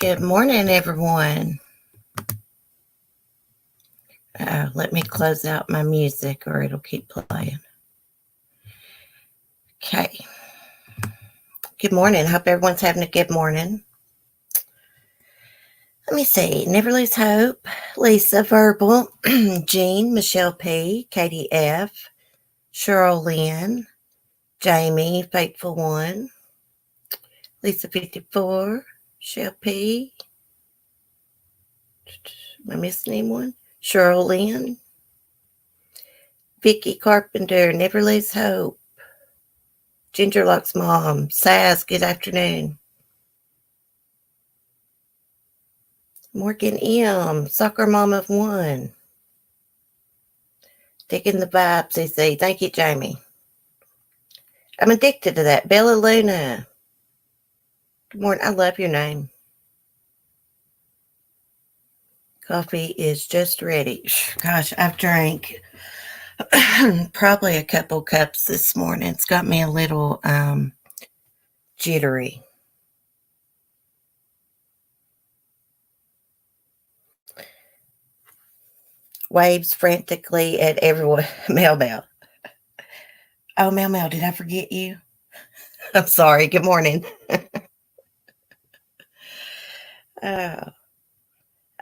Good morning, everyone. Let me close out my music or it'll keep playing. Okay. Good morning. Hope everyone's having a good morning. Let me see. Never Lose Hope, Lisa Verbal, Jean, Michelle P, Katie F, Cheryl Lynn, Jamie, Faithful One, Lisa 54, Michelle P. Am I missing anyone? Cheryl Lynn, Vicky Carpenter, Never Lose Hope, Gingerlock's mom, Saz, good afternoon. Morgan M, Soccer Mom of One. Digging the vibes, they say. Thank you, Jamie. I'm addicted to that. Bella Luna. Good morning. I love your name. Coffee is just ready. Gosh, I've drank probably a couple cups this morning. It's got me a little jittery. Waves frantically at everyone. Mel. Oh, Mel, did I forget you? I'm sorry. Good morning.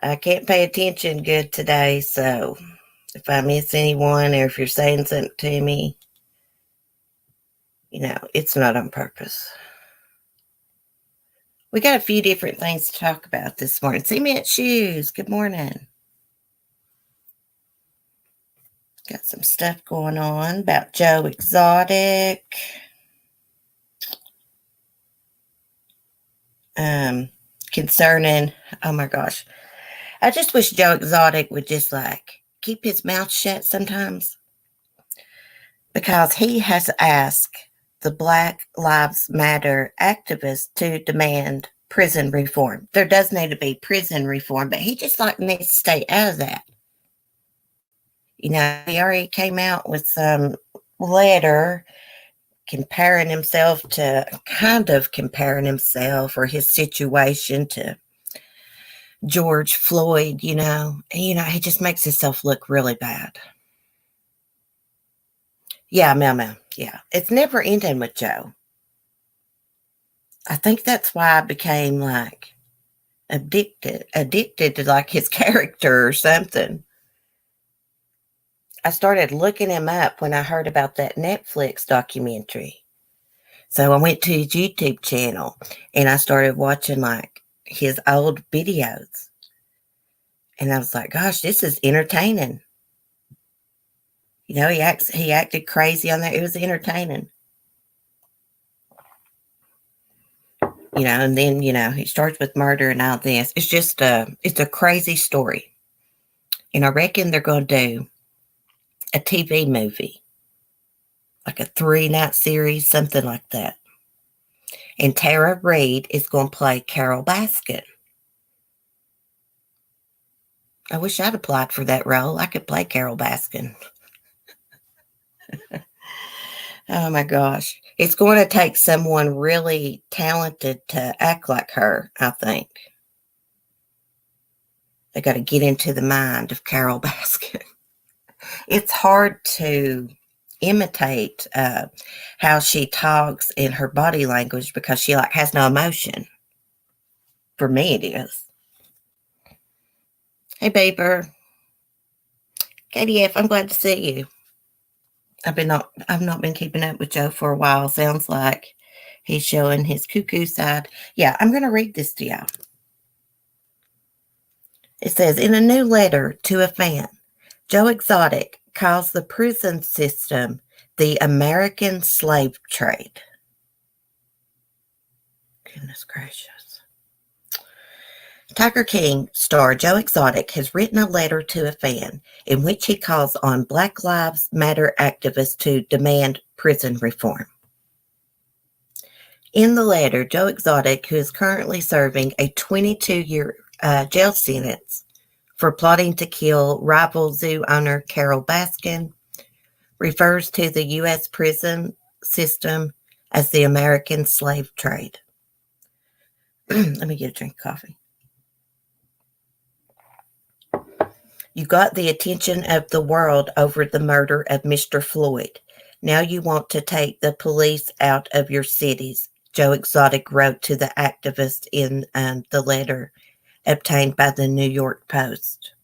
I can't pay attention good today, so if I miss anyone or if you're saying something to me, it's not on purpose. We got a few different things to talk about this morning. Cement Shoes, good morning. Got some stuff going on about Joe Exotic. Concerning, oh my gosh. I just wish Joe Exotic would just keep his mouth shut sometimes. Because he has asked the Black Lives Matter activists to demand prison reform. There does need to be prison reform, but he just needs to stay out of that. He already came out with some letter comparing himself or his situation to George Floyd, he just makes himself look really bad. Yeah, Mel. Yeah, it's never ending with Joe. I think that's why I became addicted to his character or something. I started looking him up when I heard about that Netflix documentary. So I went to his YouTube channel and I started watching his old videos. And I was like, gosh, this is entertaining. He acted crazy on there. It was entertaining. And then, he starts with murder and all this. It's just it's a crazy story. And I reckon they're going to do a TV movie, like a 3-night series, something like that. And Tara Reid is going to play Carol Baskin. I wish I'd applied for that role. I could play Carol Baskin. Oh my gosh. It's going to take someone really talented to act like her, I think. They got to get into the mind of Carol Baskin. It's hard to imitate how she talks in her body language because she has no emotion. For me, it is. Hey, Baber. KDF, I'm glad to see you. I've not been keeping up with Joe for a while. Sounds like he's showing his cuckoo side. Yeah, I'm going to read this to y'all. It says, in a new letter to a fan, Joe Exotic calls the prison system the American slave trade. Goodness gracious. Tiger King star Joe Exotic has written a letter to a fan in which he calls on Black Lives Matter activists to demand prison reform. In the letter, Joe Exotic, who is currently serving a 22-year jail sentence for plotting to kill rival zoo owner Carol Baskin, refers to the U.S. prison system as the American slave trade. Let me get a drink of coffee. You got the attention of the world over the murder of Mr. Floyd. Now you want to take the police out of your cities, Joe Exotic wrote to the activist in the letter obtained by the New York Post.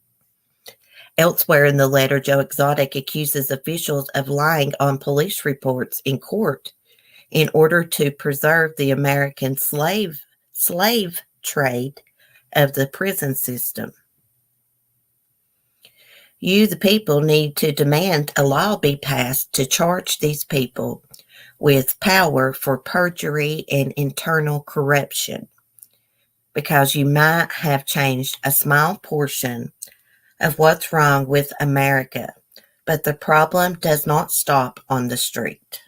Elsewhere in the letter, Joe Exotic accuses officials of lying on police reports in court in order to preserve the American slave trade of the prison system. You, the people, need to demand a law be passed to charge these people with power for perjury and internal corruption, because you might have changed a small portion of what's wrong with America, but the problem does not stop on the street.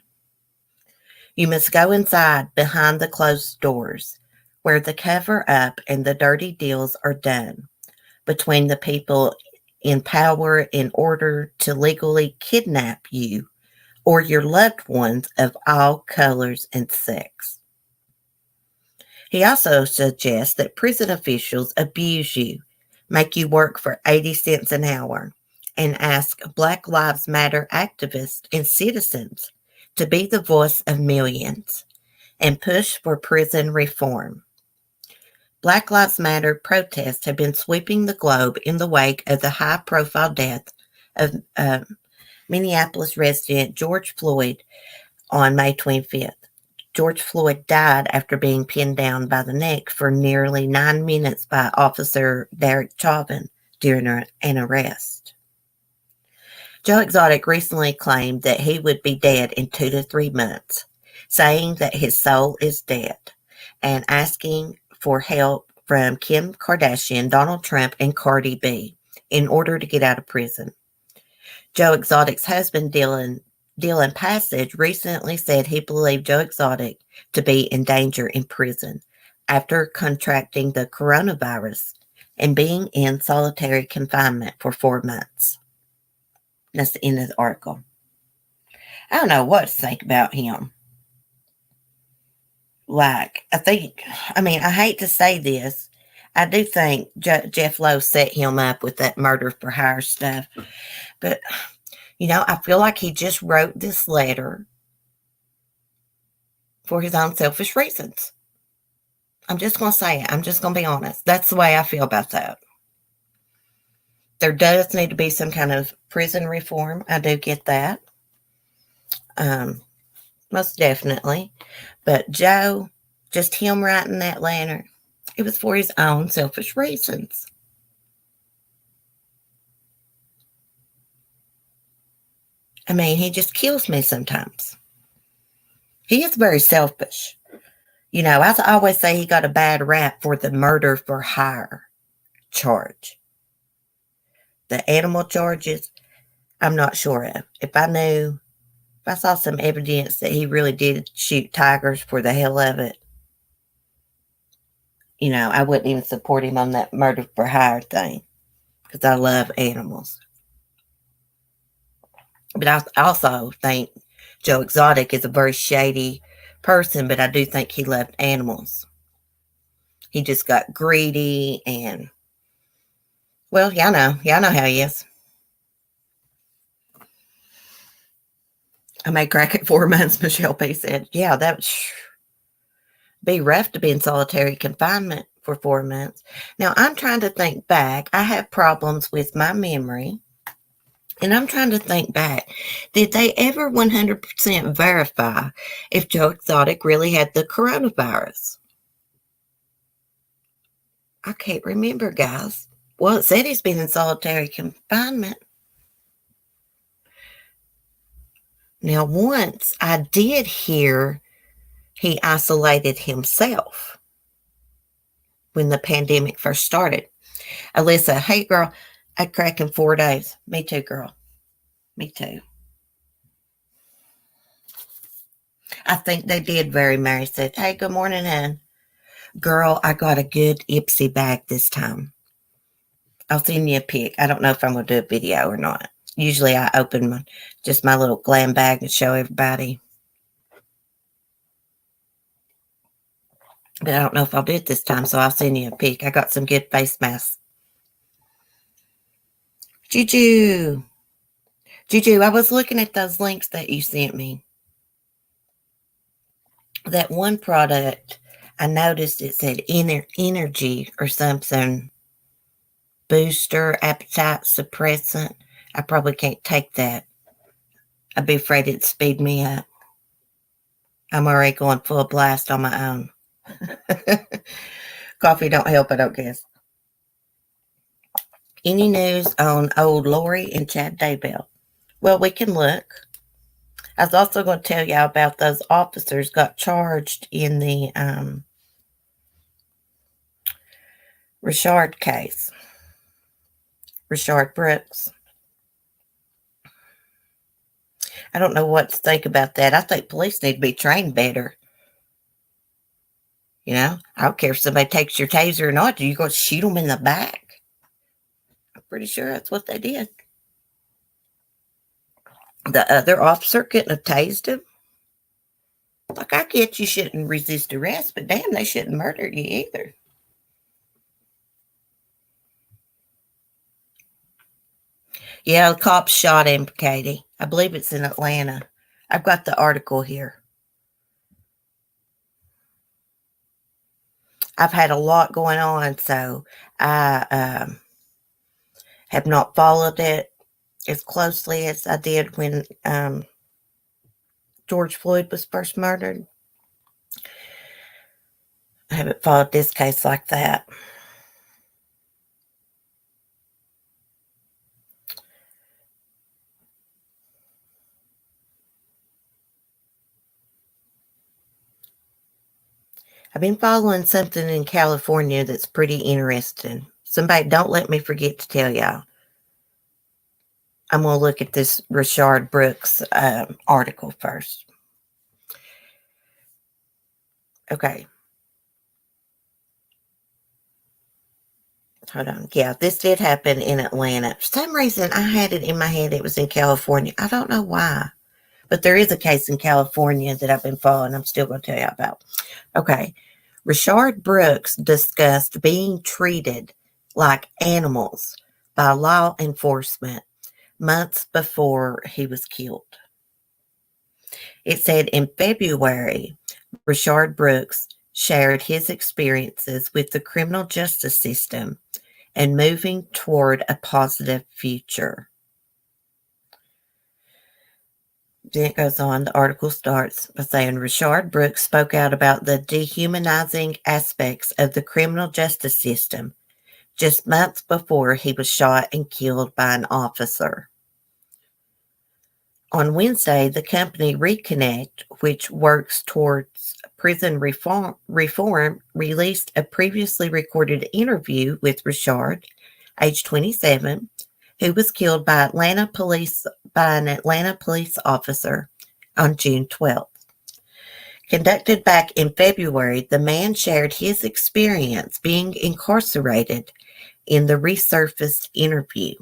You must go inside behind the closed doors, where the cover up and the dirty deals are done between the people in power in order to legally kidnap you or your loved ones of all colors and sex. He also suggests that prison officials abuse you, make you work for 80 cents an hour, and ask Black Lives Matter activists and citizens to be the voice of millions and push for prison reform. Black Lives Matter protests have been sweeping the globe in the wake of the high-profile death of Minneapolis resident George Floyd on May 25th. George Floyd died after being pinned down by the neck for nearly 9 minutes by Officer Derek Chauvin during an arrest. Joe Exotic recently claimed that he would be dead in 2 to 3 months, saying that his soul is dead, and asking for help from Kim Kardashian, Donald Trump, and Cardi B in order to get out of prison. Joe Exotic's husband, Dylan Passage, recently said he believed Joe Exotic to be in danger in prison after contracting the coronavirus and being in solitary confinement for 4 months. That's the end of the article. I don't know what to think about him. I hate to say this. I do think Jeff Lowe set him up with that murder for hire stuff. But, I feel like he just wrote this letter for his own selfish reasons. I'm just going to say it. I'm just going to be honest. That's the way I feel about that. There does need to be some kind of prison reform. I do get that. Most definitely. But Joe, just him writing that letter, it was for his own selfish reasons. He just kills me sometimes. He is very selfish. I always say he got a bad rap for the murder for hire charge. The animal charges, I'm not sure of. If I saw some evidence that he really did shoot tigers for the hell of it, I wouldn't even support him on that murder for hire thing, because I love animals. But I also think Joe Exotic is a very shady person, but I do think he loved animals. He just got greedy and, well, y'all know how he is. I may crack it 4 months, Michelle P. said. Yeah, that would be rough to be in solitary confinement for 4 months. Now, I'm trying to think back. I have problems with my memory. And I'm trying to think back. Did they ever 100% verify if Joe Exotic really had the coronavirus? I can't remember, guys. Well, it said he's been in solitary confinement. Now, once I did hear he isolated himself when the pandemic first started. Alyssa, hey, girl, I'd crack in 4 days. Me too, girl. Me too. I think they did very. Mary said, hey, good morning, hon. Girl, I got a good Ipsy bag this time. I'll send you a pic. I don't know if I'm going to do a video or not. Usually I open my little glam bag and show everybody. But I don't know if I'll do it this time, so I'll send you a pic. I got some good face masks. Juju. Juju, I was looking at those links that you sent me. That one product, I noticed it said energy or something, booster, appetite suppressant. I probably can't take that. I'd be afraid it'd speed me up. I'm already going full blast on my own. Coffee don't help, I don't guess. Any news on old Lori and Chadbell? Well, we can look. I was also going to tell y'all about those officers got charged in the Rayshard case. Rayshard Brooks. I don't know what to think about that. I think police need to be trained better. You know, I don't care if somebody takes your taser or not. You go shoot them in the back. I'm pretty sure that's what they did. The other officer couldn't have tased him. Like, I get you shouldn't resist arrest, but damn, they shouldn't murder you either. Yeah, the cops shot him, Katie. I believe it's in Atlanta. I've got the article here. I've had a lot going on, so I have not followed it as closely as I did when George Floyd was first murdered. I haven't followed this case like that. I've been following something in California that's pretty interesting. Somebody, don't let me forget to tell y'all. I'm going to look at this Rayshard Brooks article first. Okay. Hold on. Yeah, this did happen in Atlanta. For some reason, I had it in my head it was in California. I don't know why. But there is a case in California that I've been following. I'm still going to tell you about. Okay. Rayshard Brooks discussed being treated like animals by law enforcement months before he was killed. It said in February, Rayshard Brooks shared his experiences with the criminal justice system and moving toward a positive future. Then it goes on, the article starts by saying Rayshard Brooks spoke out about the dehumanizing aspects of the criminal justice system just months before he was shot and killed by an officer. On Wednesday, the company Reconnect, which works towards prison reform, released a previously recorded interview with Rayshard, age 27, who was killed by an Atlanta police officer on June 12th. Conducted back in February, the man shared his experience being incarcerated in the resurfaced interview.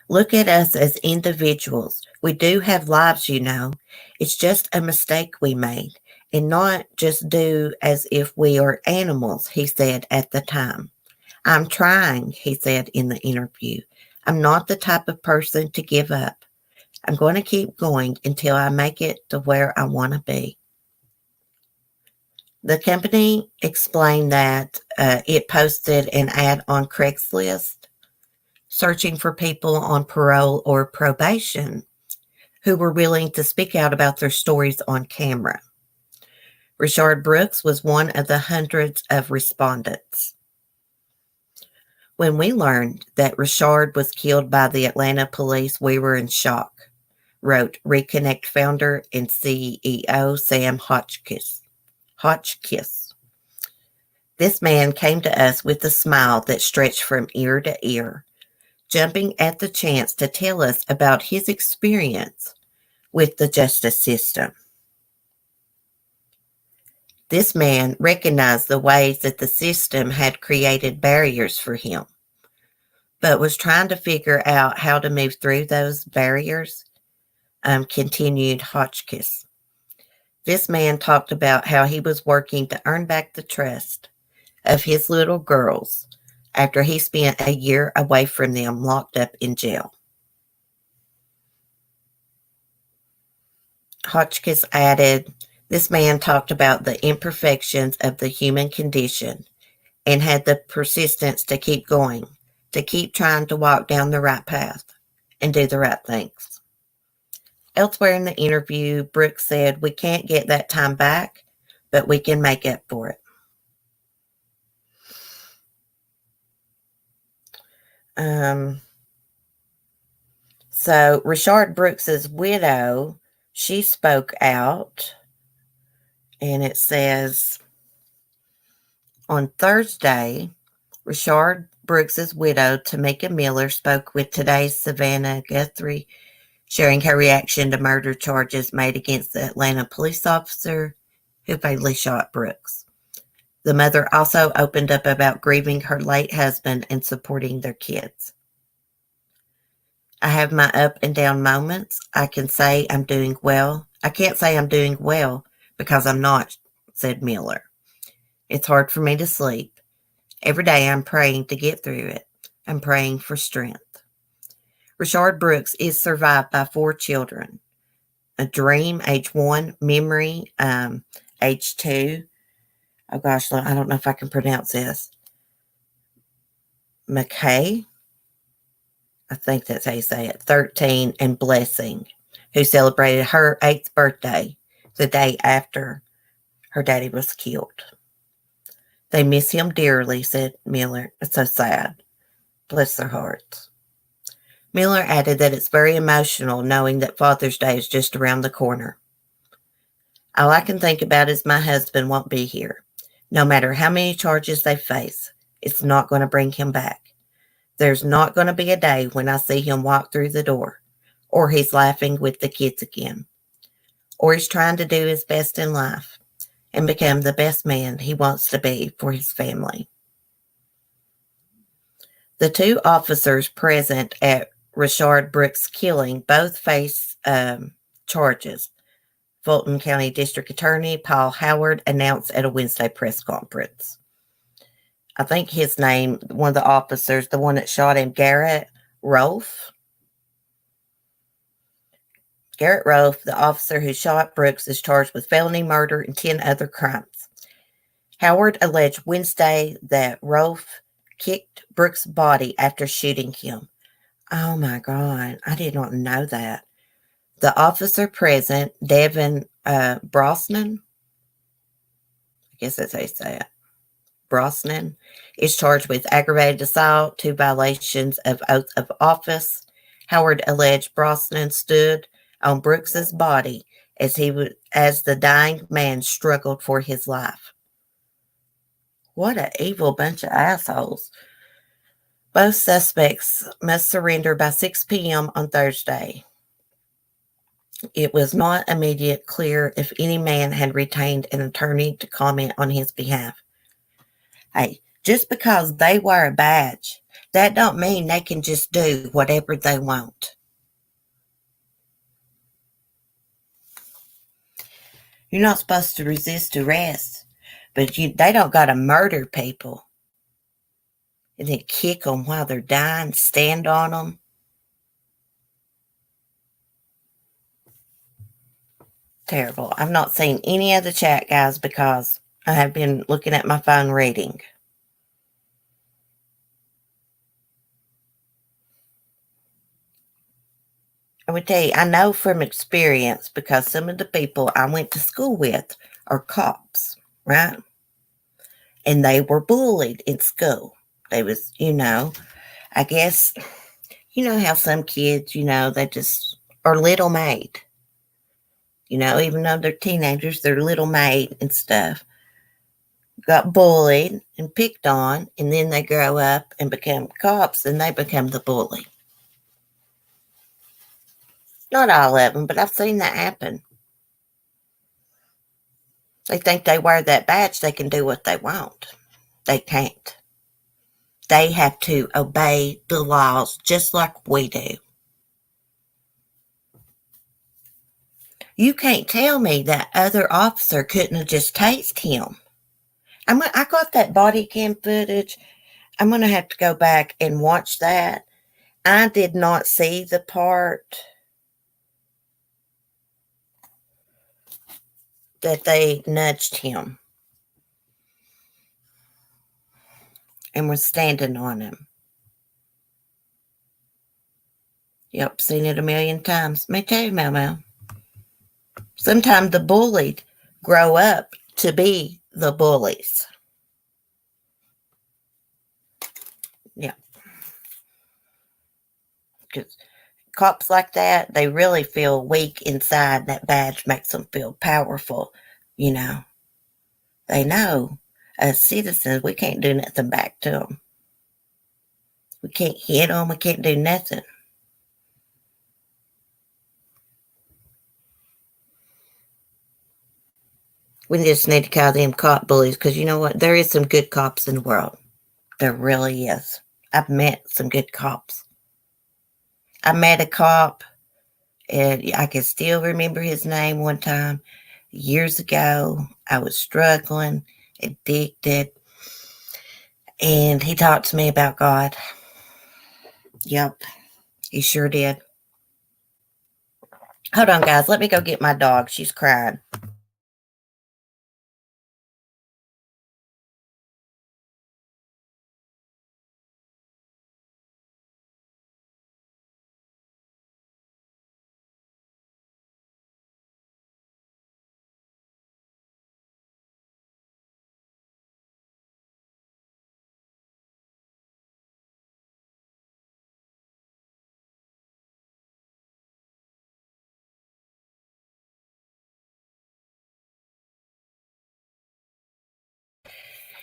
Look at us as individuals. We do have lives, you know. It's just a mistake we made, and not just do as if we are animals, he said at the time. I'm trying, he said in the interview. I'm not the type of person to give up. I'm going to keep going until I make it to where I want to be. The company explained that it posted an ad on Craigslist searching for people on parole or probation who were willing to speak out about their stories on camera. Rayshard Brooks was one of the hundreds of respondents. When we learned that Rayshard was killed by the Atlanta police, we were in shock, wrote Reconnect founder and CEO Sam Hotchkiss. This man came to us with a smile that stretched from ear to ear, jumping at the chance to tell us about his experience with the justice system. This man recognized the ways that the system had created barriers for him, but was trying to figure out how to move through those barriers, continued Hotchkiss. This man talked about how he was working to earn back the trust of his little girls after he spent a year away from them locked up in jail. Hotchkiss added, this man talked about the imperfections of the human condition and had the persistence to keep going, to keep trying to walk down the right path and do the right things. Elsewhere in the interview, Brooks said, we can't get that time back, but we can make up for it. So Rayshard Brooks's widow, she spoke out, and it says, on Thursday, Rayshard Brooks's widow, Tamika Miller, spoke with today's Savannah Guthrie, sharing her reaction to murder charges made against the Atlanta police officer who fatally shot Brooks. The mother also opened up about grieving her late husband and supporting their kids. I have my up and down moments. I can say I'm doing well. I can't say I'm doing well because I'm not, said Miller. It's hard for me to sleep. Every day I'm praying to get through it. I'm praying for strength. Rayshard Brooks is survived by 4 children. A Dream, age 1, Memory, age 2. Oh gosh, I don't know if I can pronounce this. McKay, I think that's how you say it, 13, and Blessing, who celebrated her 8th birthday the day after her daddy was killed. They miss him dearly, said Miller. It's so sad. Bless their hearts. Miller added that it's very emotional knowing that Father's Day is just around the corner. All I can think about is my husband won't be here. No matter how many charges they face, it's not going to bring him back. There's not going to be a day when I see him walk through the door, or he's laughing with the kids again, or he's trying to do his best in life and become the best man he wants to be for his family. The 2 officers present at Rayshard Brooks' killing both face charges. Fulton County District Attorney Paul Howard announced at a Wednesday press conference. I think his name, one of the officers, the one that shot him, Garrett Rolfe. Garrett Rolfe, the officer who shot Brooks, is charged with felony murder and 10 other crimes. Howard alleged Wednesday that Rolfe kicked Brooks' body after shooting him. Oh my God, I did not know that. The officer present, Devin Brosnan, I guess that's how you say it, Brosnan, is charged with aggravated assault, 2 violations of oath of office. Howard alleged Brosnan stood on Brooks's body as the dying man struggled for his life. What an evil bunch of assholes. Both suspects must surrender by 6 p.m. on Thursday. It was not immediate clear if any man had retained an attorney to comment on his behalf. Hey, just because they wear a badge, that don't mean they can just do whatever they want. You're not supposed to resist arrest, but they don't got to murder people and then kick them while they're dying, stand on them. Terrible. I've not seen any of the chat, guys, because I have been looking at my phone reading. I would tell you, I know from experience because some of the people I went to school with are cops, right? And they were bullied in school. They was, I guess, how some kids, they just are little made. Even though they're teenagers, they're little made and stuff. Got bullied and picked on, and then they grow up and become cops, and they become the bully. Not all of them, but I've seen that happen. They think they wear that badge, they can do what they want. They can't. They have to obey the laws just like we do. You can't tell me that other officer couldn't have just tased him. I got that body cam footage. I'm going to have to go back and watch that. I did not see the part that they nudged him and were standing on him. Yep, seen it a million times. Me too, Mau Mau. Sometimes the bullied grow up to be the bullies. Yeah. Because cops like that, they really feel weak inside. That badge makes them feel powerful. You know, they know as citizens, we can't do nothing back to them. We can't hit them. We can't do nothing. We just need to call them cop bullies because you know what? There is some good cops in the world. There really is. I've met some good cops. I met a cop, and I can still remember his name one time years ago. I was struggling, addicted, and he talked to me about God. Yep, he sure did. Hold on, guys. Let me go get my dog. She's crying.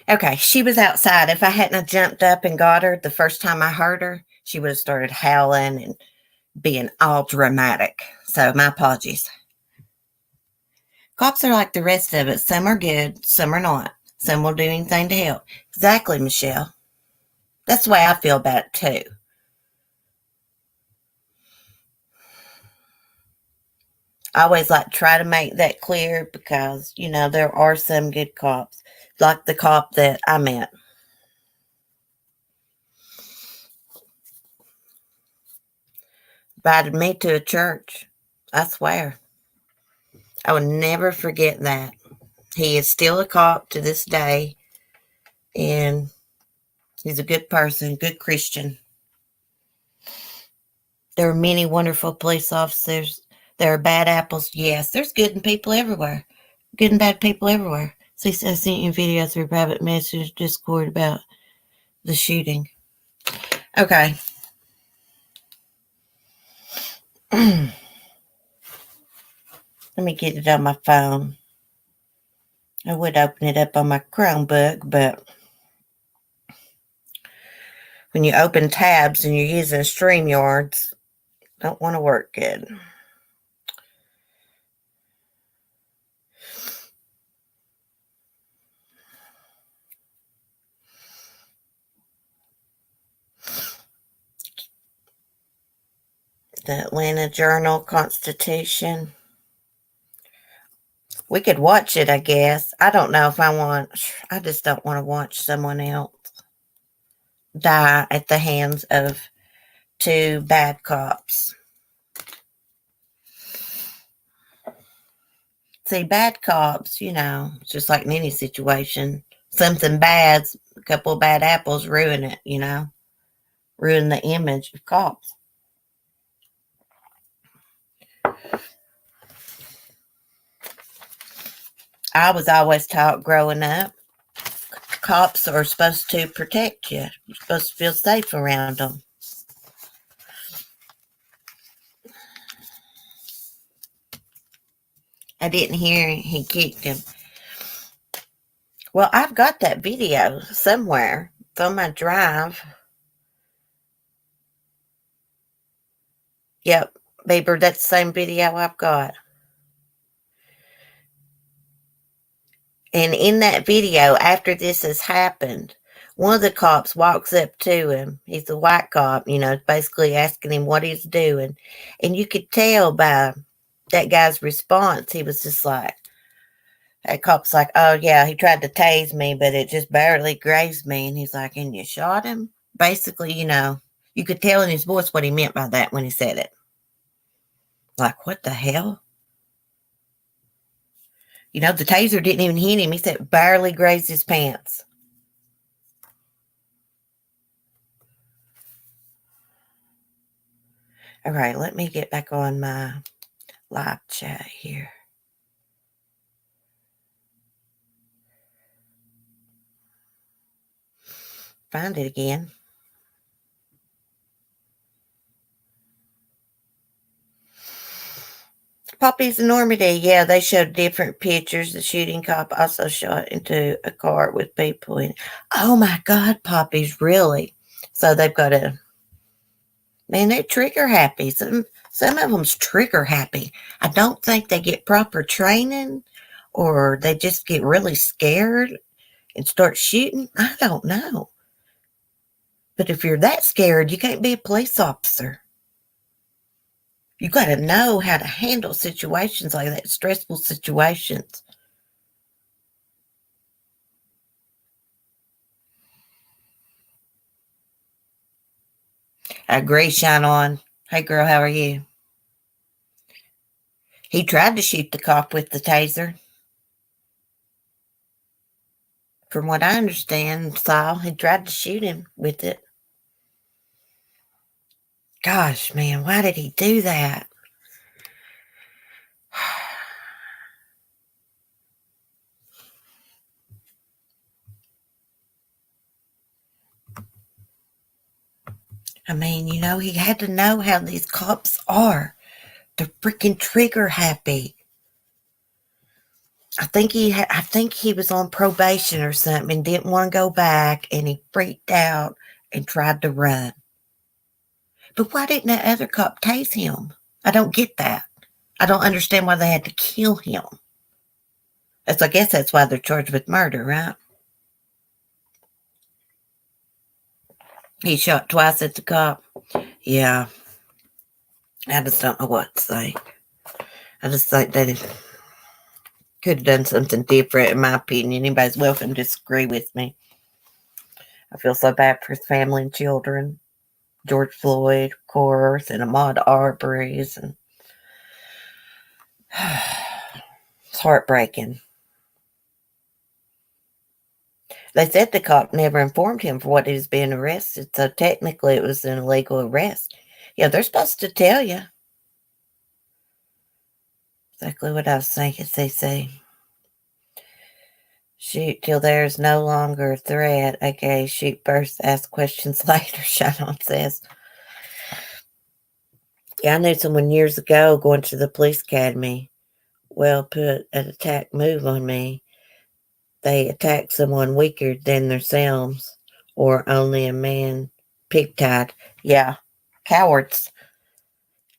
Okay, she was outside. If I hadn't jumped up and got her the first time I heard her, she would have started howling and being all dramatic. So my apologies. Cops are like the rest of us. Some are good, some are not. Some will do anything to help. Exactly, Michelle. That's the way I feel about it too. I always like to try to make that clear because, you know, there are some good cops, like the cop that I met. Invited me to a church. I swear. I will never forget that. He is still a cop to this day, and he's a good person, good Christian. There are many wonderful police officers. There are bad apples. Yes, there's good and people everywhere. Good and bad people everywhere. See, I sent you a video through private message Discord about the shooting. Okay. Let me get it on my phone. I would open it up on my Chromebook, but when you open tabs and you're using StreamYards, don't want to work good. The Atlanta Journal-Constitution. We could watch it, I guess. I don't know if I just don't want to watch someone else die at the hands of two bad cops. See, bad cops, you know, just like in any situation, something bad, a couple of bad apples ruin it, you know, ruin the image of cops. I was always taught growing up, cops are supposed to protect you. You're supposed to feel safe around them. I didn't hear he kicked him. Well, I've got that video somewhere from my drive. Yep, Bieber, that's the same video I've got. And in that video, after this has happened, one of the cops walks up to him. He's a white cop, you know, basically asking him what he's doing. And you could tell by that guy's response, he was just like, That cop's like, oh, yeah, he tried to tase me, but it just barely grazed me. And he's like, and you shot him? Basically, you could tell in his voice what he meant by that when he said it. Like, what the hell? The taser didn't even hit him. He said barely grazed his pants. All right, let me get back on my live chat here. Find it again. Poppy's in Normandy. Yeah, they showed different pictures. The shooting cop also shot into a car with people in. Oh my God, Poppy's really. So they've got man, they're trigger happy. Some of them's trigger happy. I don't think they get proper training, or they just get really scared and start shooting. I don't know. But if you're that scared, you can't be a police officer. You got to know how to handle situations like that, stressful situations. I agree, Shine On. Hey, girl, how are you? He tried to shoot the cop with the taser. From what I understand, Saul, he tried to shoot him with it. Gosh, man, why did he do that? I mean, he had to know how these cops are. They're freaking trigger happy. I think he was on probation or something and didn't want to go back, and he freaked out and tried to run. But why didn't that other cop tase him? I don't get that. I don't understand why they had to kill him. I guess that's why they're charged with murder, right? He shot twice at the cop. Yeah. I just don't know what to say. I just think they could have done something different, in my opinion. Anybody's welcome to disagree with me. I feel so bad for his family and children. George Floyd, of course, and Ahmaud Arbery's. And it's heartbreaking. They said the cop never informed him for what he was being arrested, so technically it was an illegal arrest. Yeah, they're supposed to tell you. Exactly what I was thinking, CC. Shoot till there's no longer a threat. Okay, shoot first, ask questions later, Shannon says. Yeah, I knew someone years ago going to the police academy. Well, put an attack move on me. They attack someone weaker than themselves, or only a man pig-tied. Yeah, cowards.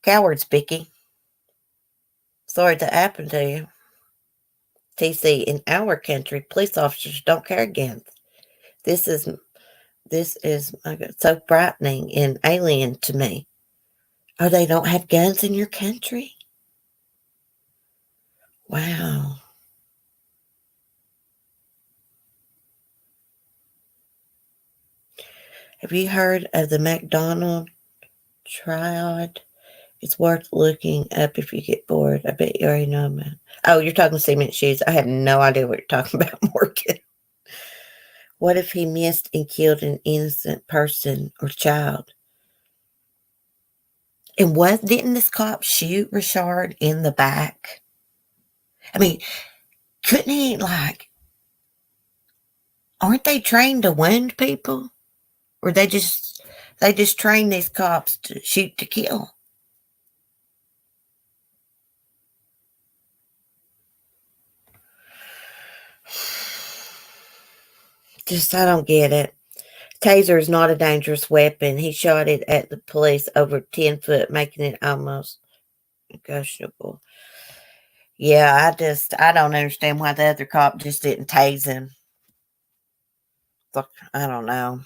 Cowards, Vicky. Sorry to happen to you. TC, in our country, police officers don't care against. This is so frightening and alien to me. Oh, they don't have guns in your country? Wow. Have you heard of the McDonald triad? It's worth looking up if you get bored. I bet you already know, man. Oh, you're talking cement shoes. I have no idea what you're talking about, Morgan. What if he missed and killed an innocent person or child? And didn't this cop shoot Rayshard in the back? I mean, couldn't he, aren't they trained to wound people? Or they just train these cops to shoot to kill? I don't get it. Taser is not a dangerous weapon. He shot it at the police over 10 foot, making it almost negotiable. Yeah, I don't understand why the other cop just didn't tase him. I don't know.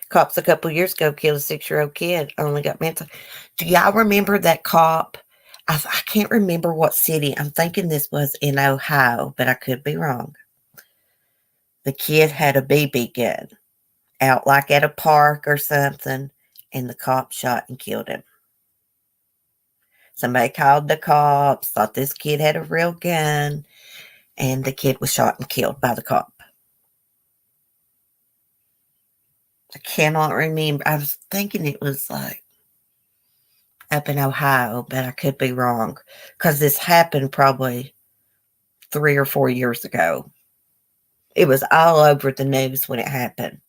Cops a couple years ago killed a 6-year-old kid, only got mental. Do y'all remember that cop I can't remember what city. I'm thinking this was in Ohio, but I could be wrong. The kid had a BB gun out like at a park or something, and the cop shot and killed him. Somebody called the cops, thought this kid had a real gun, and the kid was shot and killed by the cop. I cannot remember. I was thinking it was like up in Ohio, but I could be wrong because this happened probably 3 or 4 years ago. It was all over the news when it happened.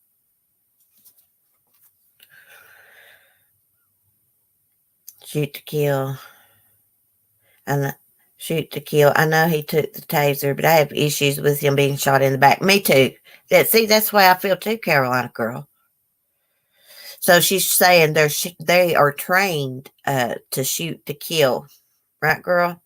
Shoot to kill. And shoot to kill. I know he took the taser, but I have issues with him being shot in the back. Me too. That's why I feel too, Carolina girl. So she's saying they are trained to shoot to kill, right, girl?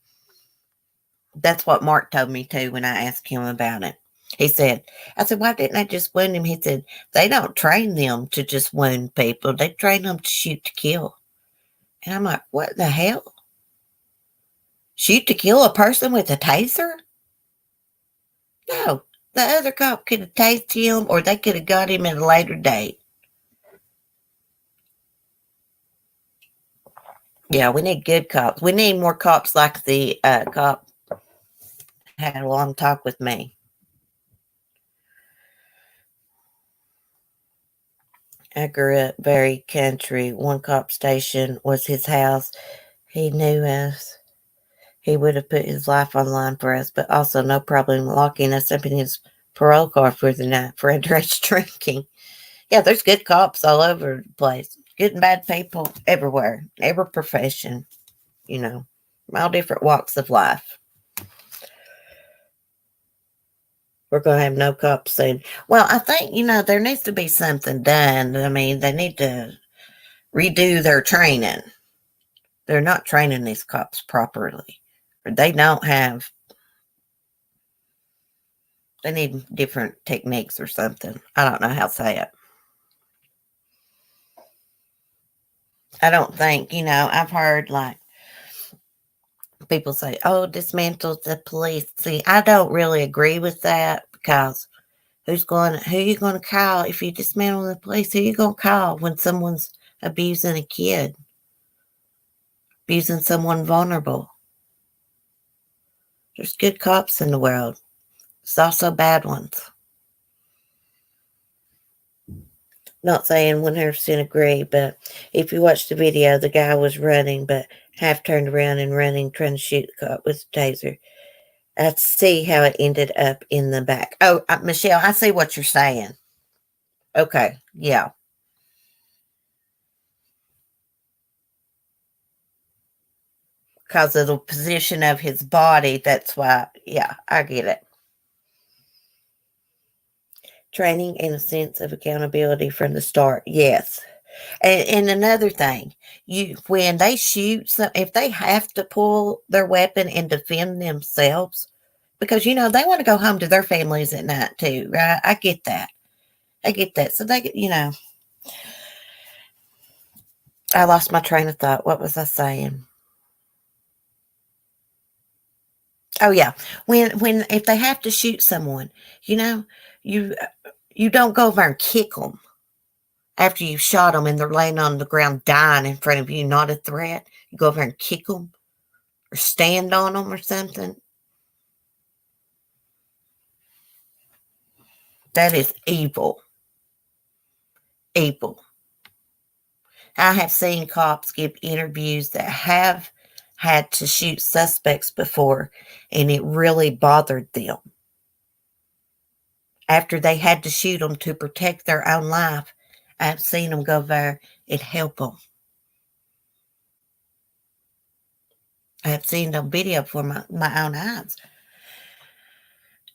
That's what Mark told me too when I asked him about it. He said, I said, why didn't I just wound him? He said, they don't train them to just wound people. They train them to shoot to kill. And I'm like, what the hell? Shoot to kill a person with a taser? No, the other cop could have tased him or they could have got him at a later date. Yeah, we need good cops. We need more cops like the cop had a long talk with me. I grew up very country. One cop station was his house. He knew us. He would have put his life on the line for us, but also no problem locking us up in his parole car for the night for underage drinking. Yeah, there's good cops all over the place. Good and bad people everywhere. Every profession, all different walks of life. We're going to have no cops soon. Well, I think, there needs to be something done. I mean, they need to redo their training. They're not training these cops properly. Or they need different techniques or something. I don't know how to say it. I don't think, I've heard like people say, oh, dismantle the police. See, I don't really agree with that because who you going to call if you dismantle the police? Who you going to call when someone's abusing a kid? Abusing someone vulnerable? There's good cops in the world. There's also bad ones. Not saying 100% agree, but if you watch the video, the guy was running, but half turned around and running, trying to shoot the cop with a taser. I see how it ended up in the back. Oh, Michelle, I see what you're saying. Okay, yeah. Because of the position of his body, that's why, yeah, I get it. Training and a sense of accountability from the start, yes. And another thing, when they shoot, if they have to pull their weapon and defend themselves, because they want to go home to their families at night too, right? I get that. So I lost my train of thought. What was I saying? Oh yeah, when if they have to shoot someone, you you don't go over and kick them after you've shot them and they're laying on the ground dying in front of you, not a threat. You go over and kick them or stand on them or something. That is evil. Evil. I have seen cops give interviews that have had to shoot suspects before, and it really bothered them. After they had to shoot them to protect their own life, I've seen them go there and help them. I have seen the video for my own eyes.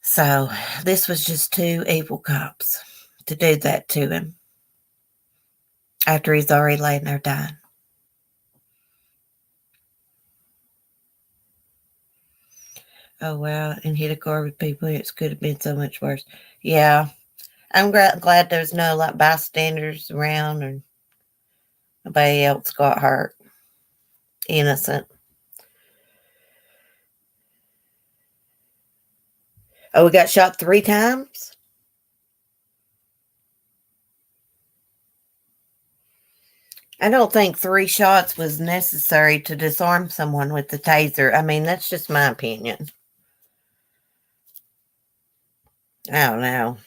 So this was just two evil cops to do that to him after he's already laying there dying. Oh, wow, and hit a car with people. It could have been so much worse. Yeah, I'm glad there's no like bystanders around or nobody else got hurt. Innocent. Oh, we got shot 3 times? I don't think 3 shots was necessary to disarm someone with the taser. I mean, that's just my opinion. I don't know.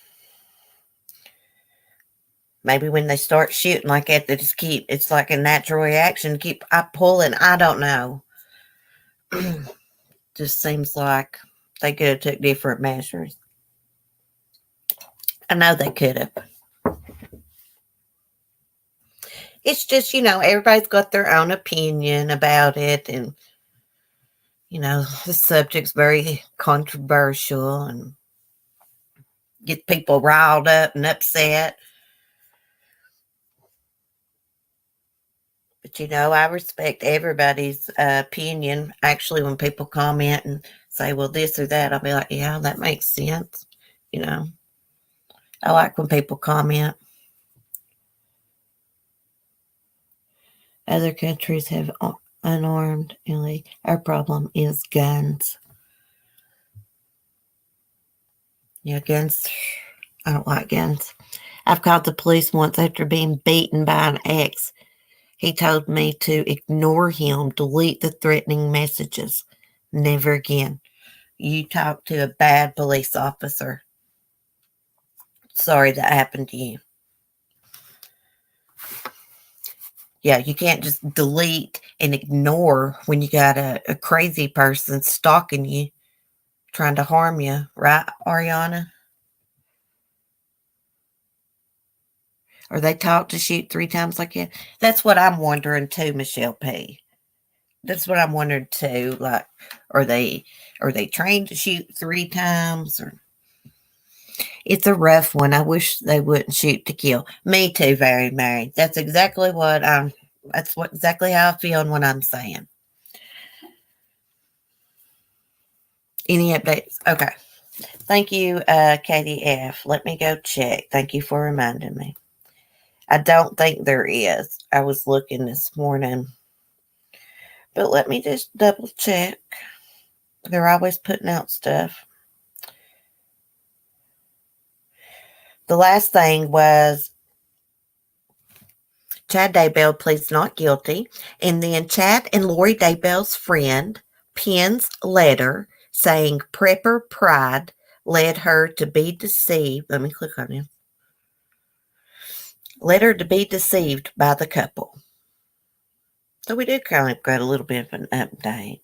Maybe when they start shooting like that, they just keep, it's like a natural reaction, keep pulling. I don't know. Just seems like they could have took different measures. I know they could have. It's just, everybody's got their own opinion about it. And, the subject's very controversial and get people riled up and upset. But, I respect everybody's opinion. Actually, when people comment and say, well, this or that, I'll be like, yeah, that makes sense. I like when people comment. Other countries have unarmed illegal. Our problem is guns. Yeah, guns. I don't like guns. I've called the police once after being beaten by an ex. He told me to ignore him, delete the threatening messages. Never again. You talk to a bad police officer. Sorry that happened to you. Yeah, you can't just delete and ignore when you got a crazy person stalking you, trying to harm you. Right, Ariana? Or they taught to shoot 3 times like that? That's what I'm wondering too, Michelle P. That's what I'm wondering too. Like, are they trained to shoot 3 times? Or it's a rough one. I wish they wouldn't shoot to kill. Me too, very Mary. That's exactly what exactly how I feel and what I'm saying. Any updates? Okay. Thank you, Katie F. Let me go check. Thank you for reminding me. I don't think there is. I was looking this morning. But let me just double check. They're always putting out stuff. The last thing was Chad Daybell pleads not guilty. And then Chad and Lori Daybell's friend pens letter saying prepper pride led her to be deceived. Let me click on it. Led her to be deceived by the couple. So we did kind of got a little bit of an update.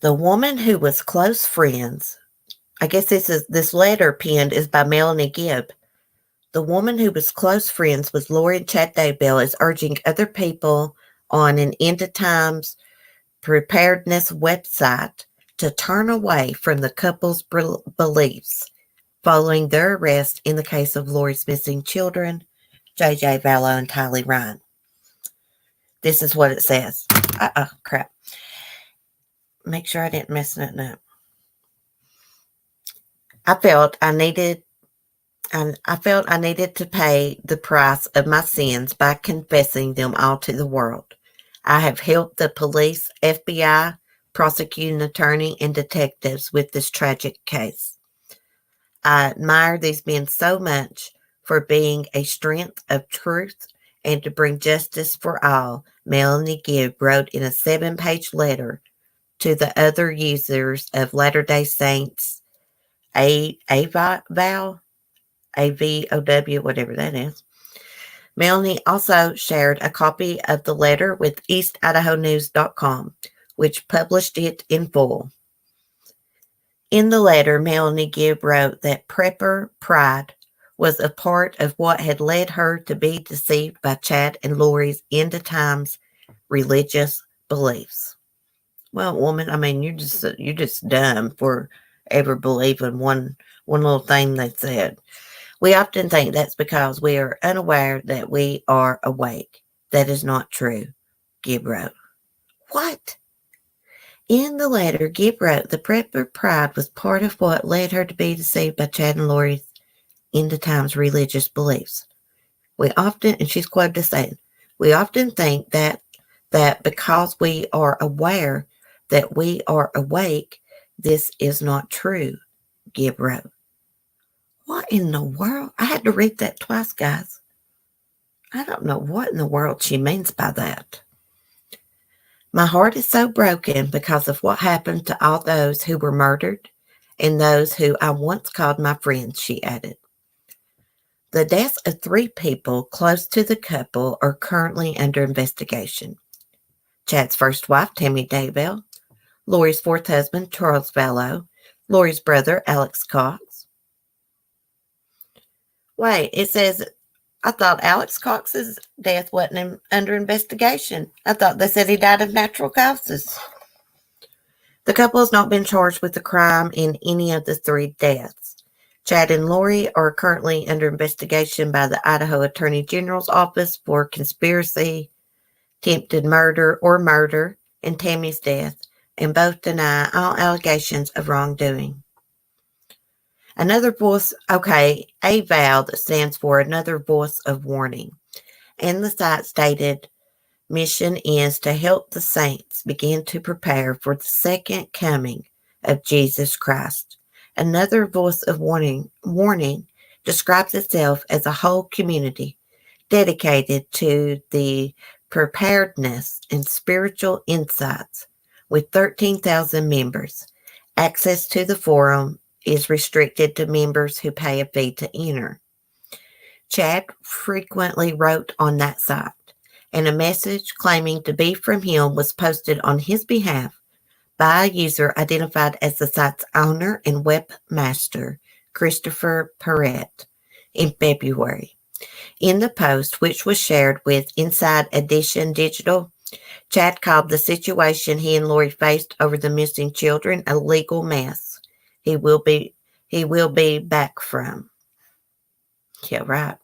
The woman who was close friends, I guess this letter penned is by Melanie Gibb. The woman who was close friends with Lori and Chad Daybell is urging other people on an End of Times preparedness website to turn away from the couple's beliefs following their arrest in the case of Lori's missing children, JJ, Vallow, and Tylee Ryan. This is what it says. Crap. Make sure I didn't mess nothing up. I felt I needed to pay the price of my sins by confessing them all to the world. I have helped the police, FBI, prosecuting attorney, and detectives with this tragic case. I admire these men so much for being a strength of truth and to bring justice for all, Melanie Gibb wrote in a 7-page letter to the other users of Latter-day Saints AVOW, whatever that is. Melanie also shared a copy of the letter with EastIdahoNews.com, which published it in full. In the letter, Melanie Gibb wrote that prepper pride was a part of what had led her to be deceived by Chad and Lori's End of Times religious beliefs. Well, woman, I mean, you're just dumb for ever believing one little thing they said. We often think that's because we are unaware that we are awake. That is not true, Gibb wrote. What? In the letter, Gibb wrote, the prepper pride was part of what led her to be deceived by Chad and Lori's End of Times religious beliefs. We often, and she's quoted as saying, we often think that because we are aware that we are awake, this is not true, Gibb wrote. What in the world? I had to read that twice, guys. I don't know what in the world she means by that. My heart is so broken because of what happened to all those who were murdered and those who I once called my friends, she added. The deaths of 3 people close to the couple are currently under investigation. Chad's first wife, Tammy Daybell, Lori's 4th husband, Charles Vallow, Lori's brother, Alex Cox. Wait, it says, I thought Alex Cox's death wasn't under investigation. I thought they said he died of natural causes. The couple has not been charged with a crime in any of the 3 deaths. Chad and Lori are currently under investigation by the Idaho Attorney General's Office for conspiracy, attempted murder, or murder in Tammy's death, and both deny all allegations of wrongdoing. Another voice, AVAL, that stands for Another Voice of Warning. And the site stated, mission is to help the saints begin to prepare for the second coming of Jesus Christ. Another Voice of Warning describes itself as a whole community dedicated to the preparedness and spiritual insights with 13,000 members. Access to the forum is restricted to members who pay a fee to enter. Chad frequently wrote on that site, and a message claiming to be from him was posted on his behalf by a user identified as the site's owner and webmaster, Christopher Perrett, in February. In the post, which was shared with Inside Edition Digital, Chad called the situation he and Lori faced over the missing children a legal mess. He will be back from. Yeah, right.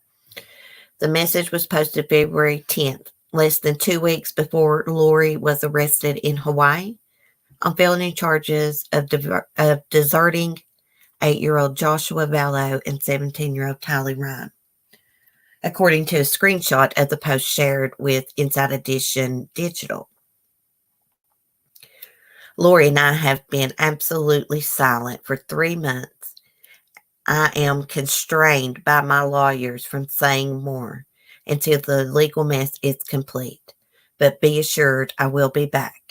The message was posted February 10th, less than 2 weeks before Lori was arrested in Hawaii on felony charges of deserting 8-year-old Joshua Vallow and 17-year-old Tylee Ryan, according to a screenshot of the post shared with Inside Edition Digital. Lori and I have been absolutely silent for 3 months. I am constrained by my lawyers from saying more until the legal mess is complete. But be assured I will be back.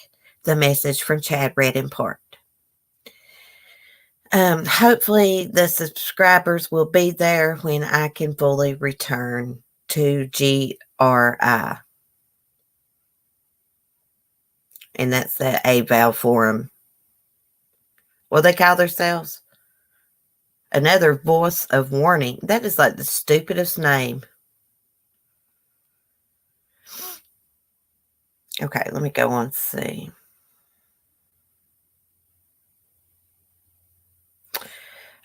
The message from Chad read in part. Hopefully the subscribers will be there when I can fully return to GRI. And that's the AVAL forum. What they call themselves? Another Voice of Warning. That is like the stupidest name. Okay, let me go on and see.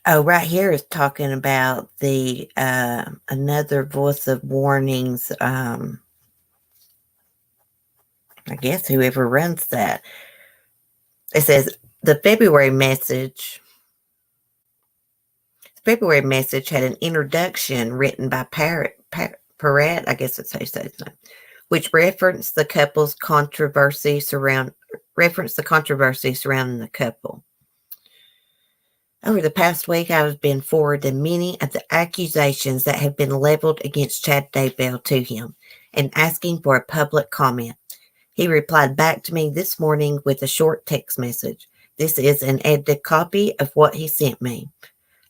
Oh, right here is talking about the Another Voice of Warnings. I guess whoever runs that. It says the February message had an introduction written by Perrett, I guess that's how you say his name, which referenced the controversy surrounding the couple. Over the past week, I have been forwarded many of the accusations that have been leveled against Chad Daybell to him and asking for a public comment. He replied back to me this morning with a short text message. This is an edited copy of what he sent me.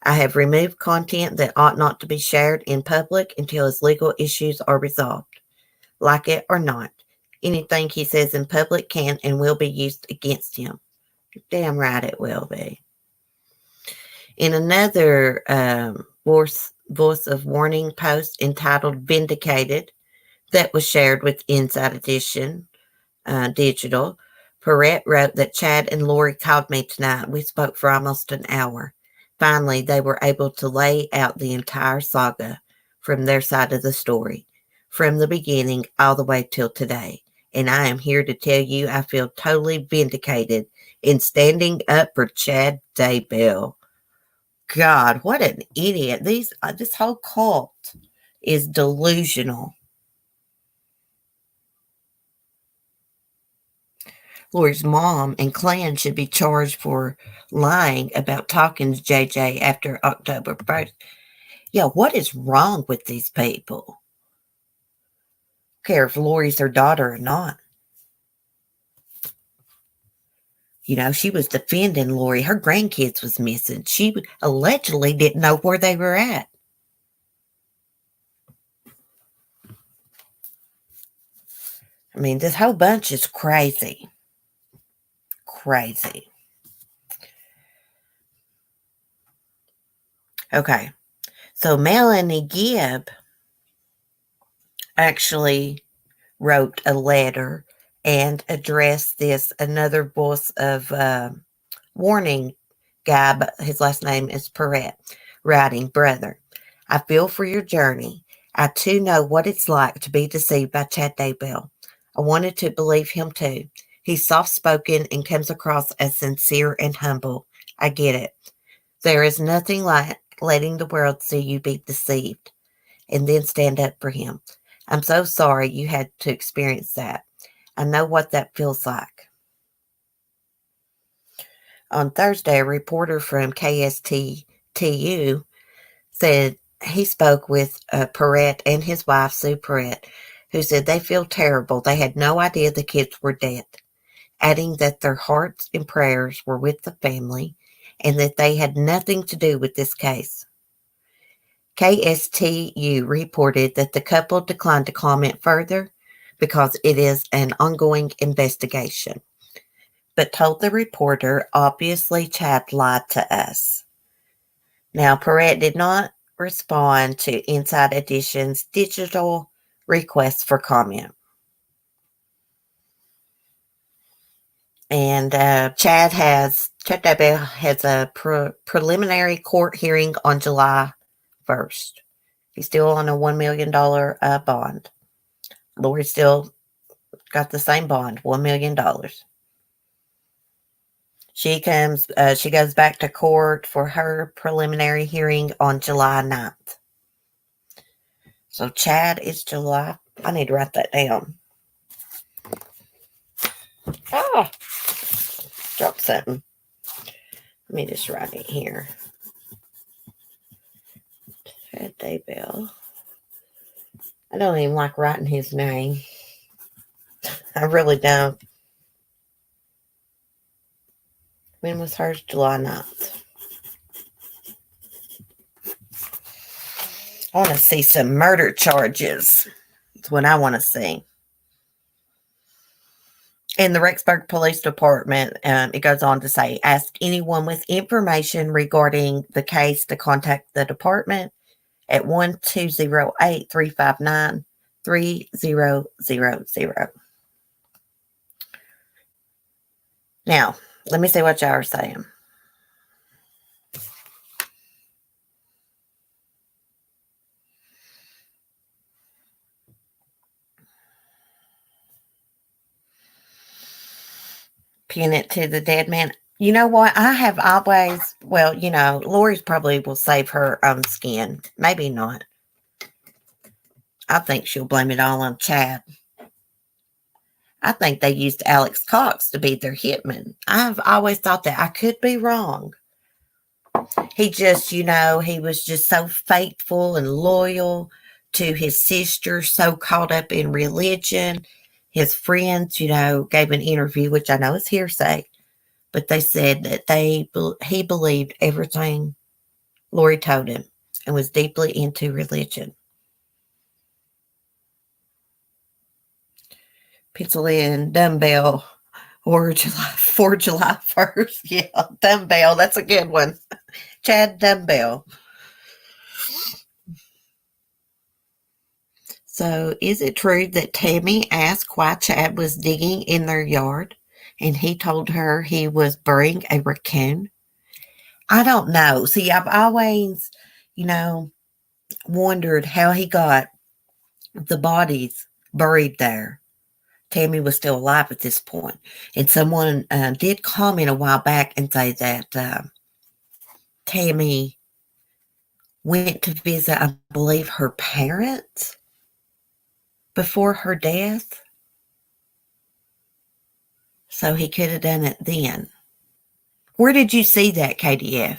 I have removed content that ought not to be shared in public until his legal issues are resolved. Like it or not, anything he says in public can and will be used against him. Damn right it will be. In another Voice of Warning post entitled Vindicated that was shared with Inside Edition Digital, Perrett wrote that Chad and Lori called me tonight. We spoke for almost an hour. Finally, they were able to lay out the entire saga from their side of the story, from the beginning all the way till today. And I am here to tell you I feel totally vindicated in standing up for Chad Daybell. God, what an idiot. This whole cult is delusional. Lori's mom and clan should be charged for lying about talking to JJ after October 1st. Yeah, what is wrong with these people? Care if Lori's her daughter or not. You know, she was defending Lori. Her grandkids was missing. She allegedly didn't know where they were at. I mean, this whole bunch is crazy. Crazy. Okay. So Melanie Gibb actually wrote a letter and addressed this another voice of warning guy, but his last name is Perrette, writing, "Brother, I feel for your journey. I too know what it's like to be deceived by Chadbell. I wanted to believe him too. He's soft-spoken and comes across as sincere and humble. I get it. There is nothing like letting the world see you be deceived and then stand up for him. I'm so sorry you had to experience that. I know what that feels like." On Thursday, a reporter from KSTU said he spoke with Perrette and his wife, Sue Perrette, who said they feel terrible. They had no idea the kids were dead, adding that their hearts and prayers were with the family and that they had nothing to do with this case. KSTU reported that the couple declined to comment further because it is an ongoing investigation, but told the reporter, "Obviously, Chad lied to us." Now, Perrette did not respond to Inside Edition's digital request for comment. And Chadbell has a preliminary court hearing on July 1st. He's still on a $1 million bond. Lori still got the same bond, $1 million. She goes back to court for her preliminary hearing on July 9th. So Chad is July. I need to write that down. Oh, dropped something. Let me just write it here. Chad Daybell. I don't even like writing his name. I really don't. When was hers? July 9th. I want to see some murder charges. That's what I want to see. In the Rexburg Police Department, it goes on to say, ask anyone with information regarding the case to contact the department at 1-208-359-3000. Now, let me see what y'all are saying. Pin it to the dead man. You know what? I have always, well, Lori's probably will save her own skin. Maybe not. I think she'll blame it all on Chad. I think they used Alex Cox to be their hitman. I've always thought that. I could be wrong. He just, he was just so faithful and loyal to his sister, so caught up in religion. His friends, gave an interview, which I know is hearsay, but they said that he believed everything Lori told him and was deeply into religion. Pencil in dumbbell or for July 1st. Yeah, dumbbell. That's a good one. Chad Dumbbell. So, is it true that Tammy asked why Chad was digging in their yard and he told her he was burying a raccoon? I don't know. See, I've always, wondered how he got the bodies buried there. Tammy was still alive at this point. And someone did comment a while back and say that Tammy went to visit, I believe, her parents before her death. So he could have done it then. Where did you see that, KDF?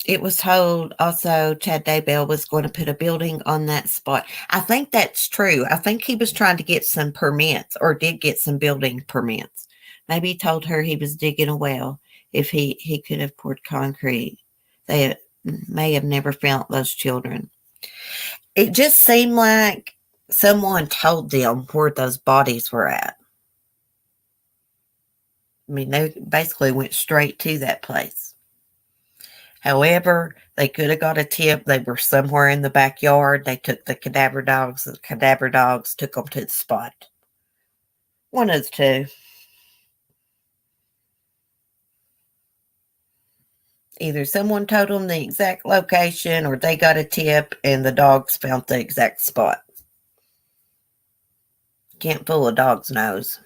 It was told also Chadbell was going to put a building on that spot. I think that's true. I think he was trying to get some permits or did get some building permits. Maybe he told her he was digging a well if he could have poured concrete. They may have never found those children. It just seemed like someone told them where those bodies were at. I mean, they basically went straight to that place. However, they could have got a tip. They were somewhere in the backyard. They took the cadaver dogs. The cadaver dogs took them to the spot. One of the two. Either someone told them the exact location or they got a tip and the dogs found the exact spot. Can't fool a dog's nose.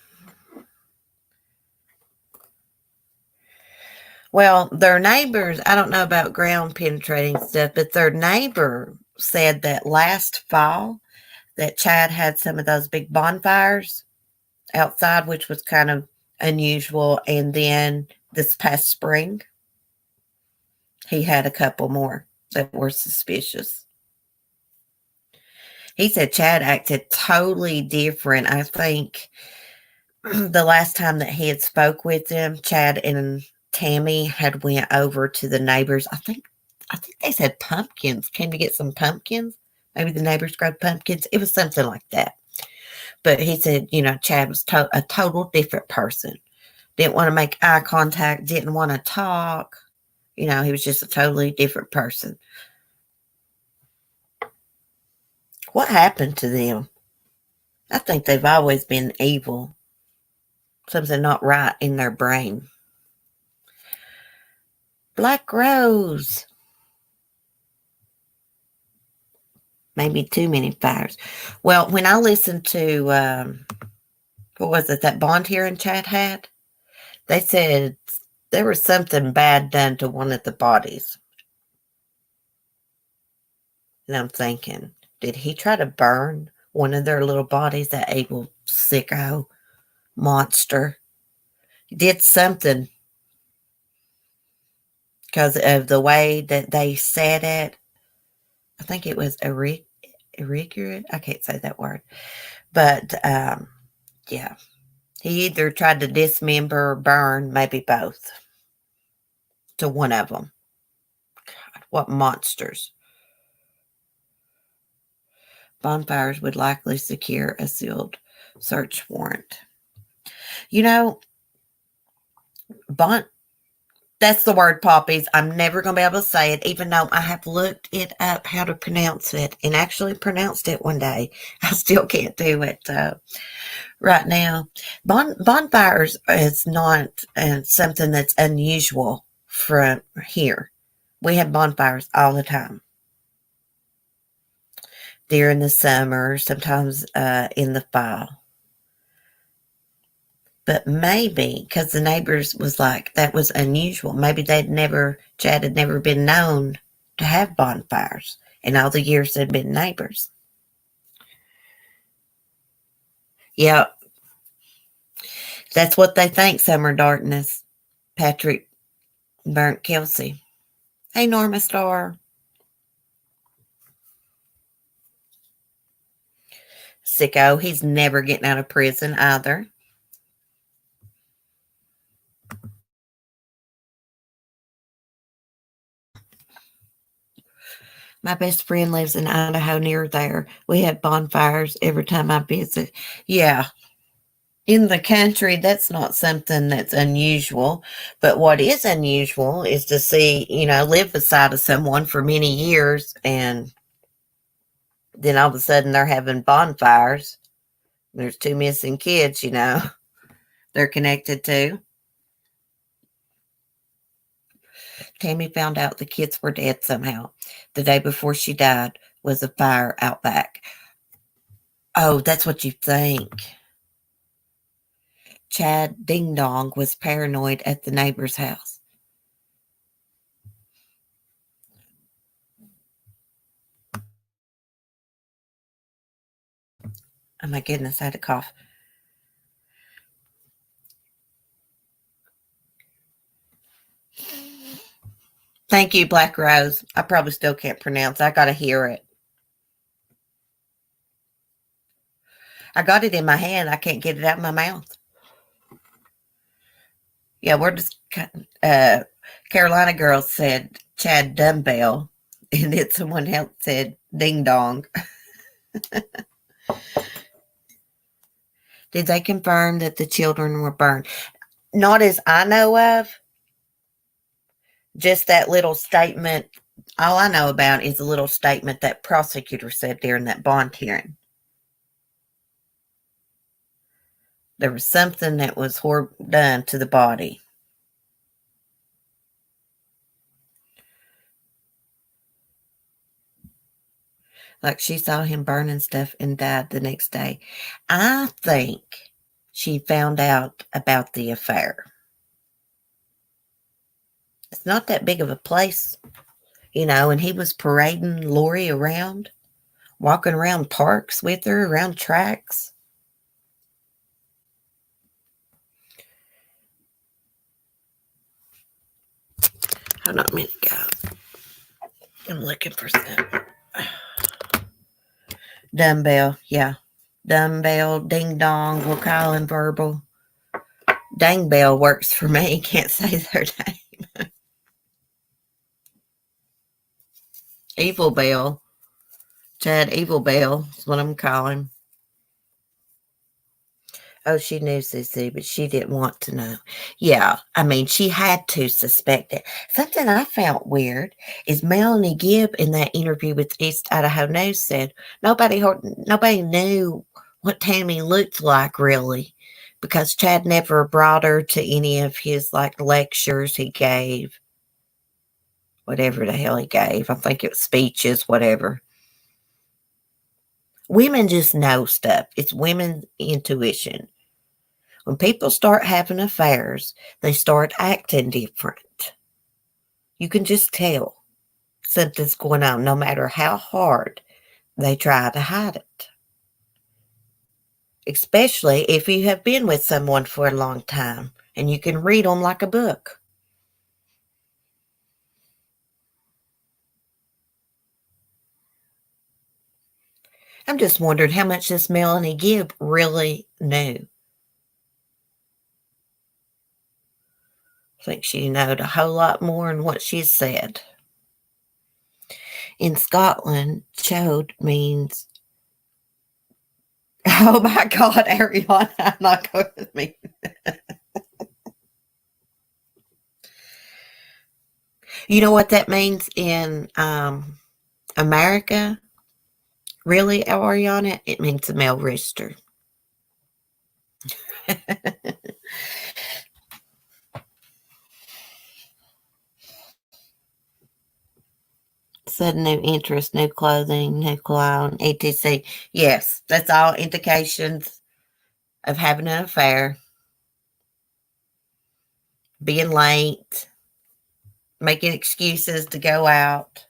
Well, their neighbors, I don't know about ground penetrating stuff, but their neighbor said that last fall that Chad had some of those big bonfires outside, which was kind of unusual. And then this past spring, he had a couple more that were suspicious. He said Chad acted totally different. I think the last time that he had spoke with them, Chad and Tammy had went over to the neighbors. I think they said pumpkins. Came to get some pumpkins. Maybe the neighbors grabbed pumpkins. It was something like that. But he said, Chad was a total different person. Didn't want to make eye contact. Didn't want to talk. He was just a totally different person. What happened to them? I think they've always been evil. Something not right in their brain. Black Rose. Maybe too many fires. Well, when I listened to, what was it, that bond hearing Chad had, they said there was something bad done to one of the bodies. And I'm thinking, did he try to burn one of their little bodies, that evil sicko monster? He did something because of the way that they said it. I think it was irregular. I can't say that word. But, yeah. He either tried to dismember or burn, maybe both, to one of them. God, what monsters. Bonfires would likely secure a sealed search warrant. That's the word, poppies. I'm never going to be able to say it, even though I have looked it up how to pronounce it and actually pronounced it one day. I still can't do it right now. Bonfires is not something that's unusual from here. We have bonfires all the time. During the summer, sometimes in the fall. But maybe, because the neighbors was like, that was unusual. Maybe Chad had never been known to have bonfires in all the years they'd been neighbors. Yeah, that's what they think, Summer Darkness. Patrick burnt Kelsey. Hey, Norma Star. Sicko, he's never getting out of prison either. My best friend lives in Idaho near there. We have bonfires every time I visit. Yeah. In the country, that's not something that's unusual. But what is unusual is to see, live beside of someone for many years and then all of a sudden they're having bonfires. There's 2 missing kids, they're connected to. Tammy found out the kids were dead somehow. The day before she died was a fire out back. Oh, that's what you think. Chad Ding Dong was paranoid at the neighbor's house. Oh my goodness, I had a cough. Thank you, Black Rose. I probably still can't pronounce. I got to hear it. I got it in my hand. I can't get it out of my mouth. Yeah, we're just Carolina girl said Chad Dumbbell, and then someone else said Ding Dong. Did they confirm that the children were burned? Not as I know of. Just that little statement. All I know about is a little statement that prosecutor said during that bond hearing. There was something that was done to the body. Like she saw him burning stuff and died the next day. I think she found out about the affair. It's not that big of a place, and he was parading Lori around, walking around parks with her, around tracks. Hold on a minute, guys. I'm looking for something. Dumbbell, yeah. Dumbbell, ding dong, we'll call him verbal. Dang Bell works for me. Can't say their name. Evil Bell. Chad Evil Bell is what I'm calling. Oh, she knew Sissy, but she didn't want to know. Yeah, I mean, she had to suspect it. Something I found weird is Melanie Gibb in that interview with East Idaho News said nobody knew what Tammy looked like really, because Chad never brought her to any of his lectures he gave. Whatever the hell he gave. I think it was speeches, whatever. Women just know stuff. It's women's intuition. When people start having affairs, they start acting different. You can just tell something's going on, no matter how hard they try to hide it. Especially if you have been with someone for a long time and you can read them like a book. I'm just wondering how much this Melanie Gibb really knew. I think she knowed a whole lot more than what she said. In Scotland, chode means, oh my God, Ariana, I'm not going with me. You know what that means in America? Really, Ariana? It means a male rooster. Sudden new interest, new clothing, new cologne, etc. Yes, that's all indications of having an affair, being late, making excuses to go out.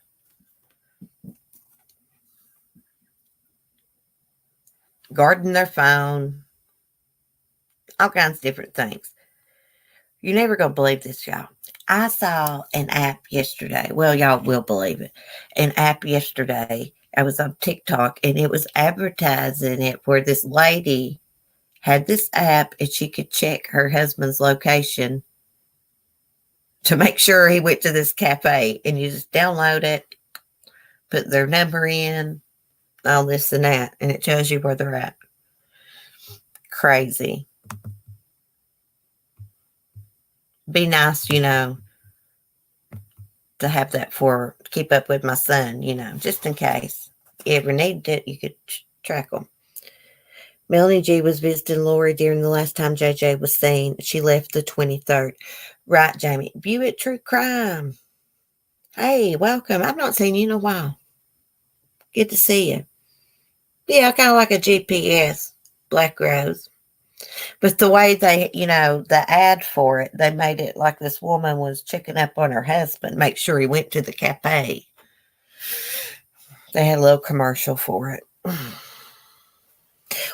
Guarding their phone, all kinds of different things. You're never going to believe this, y'all. I saw an app yesterday. Well, y'all will believe it. An app yesterday. I was on TikTok and it was advertising it where this lady had this app and she could check her husband's location to make sure he went to this cafe. And you just download it, put their number in, all this and that, and it tells you where they're at. Crazy. Be nice, to have that for keep up with my son, just in case you ever needed it, you could track them. Melanie G was visiting Lori during the last time JJ was seen. She left the 23rd. Right, Jamie. View it True Crime. Hey, welcome. I've not seen you in a while. Good to see you. Yeah, kind of like a GPS, Black Rose. But the way they, the ad for it, they made it like this woman was checking up on her husband, make sure he went to the cafe. They had a little commercial for it.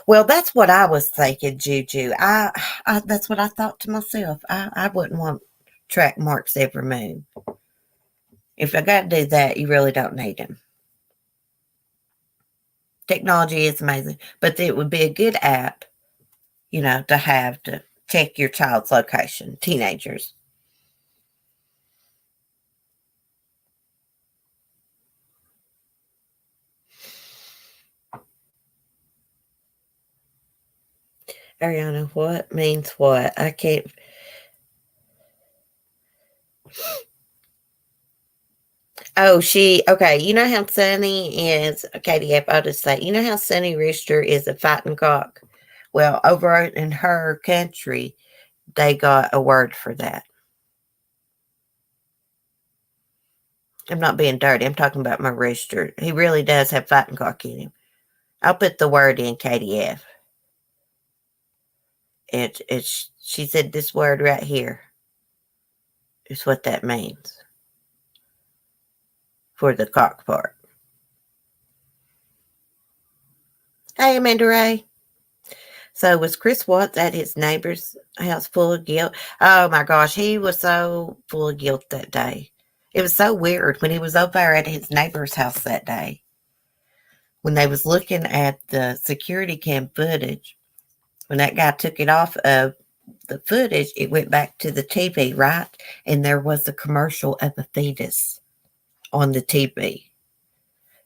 Well, that's what I was thinking, Juju. That's what I thought to myself. I wouldn't want track marks every move. If I got to do that, you really don't need them. Technology is amazing, but it would be a good app, to have to check your child's location, teenagers. Ariana, what means what? I can't. Oh, okay. You know how Sunny is, Katie, I'll just say, you know how Sunny Rooster is a fighting cock? Well, over in her country, they got a word for that. I'm not being dirty. I'm talking about my rooster. He really does have fighting cock in him. I'll put the word in KDF. She said this word right here is what that means for the cock part. Hey, Amanda Ray. So was Chris Watts at his neighbor's house full of guilt? Oh my gosh, he was so full of guilt that day. It was so weird when he was over there at his neighbor's house that day. When they was looking at the security cam footage, when that guy took it off of the footage, it went back to the TV, right? And there was a commercial of a fetus on the TV.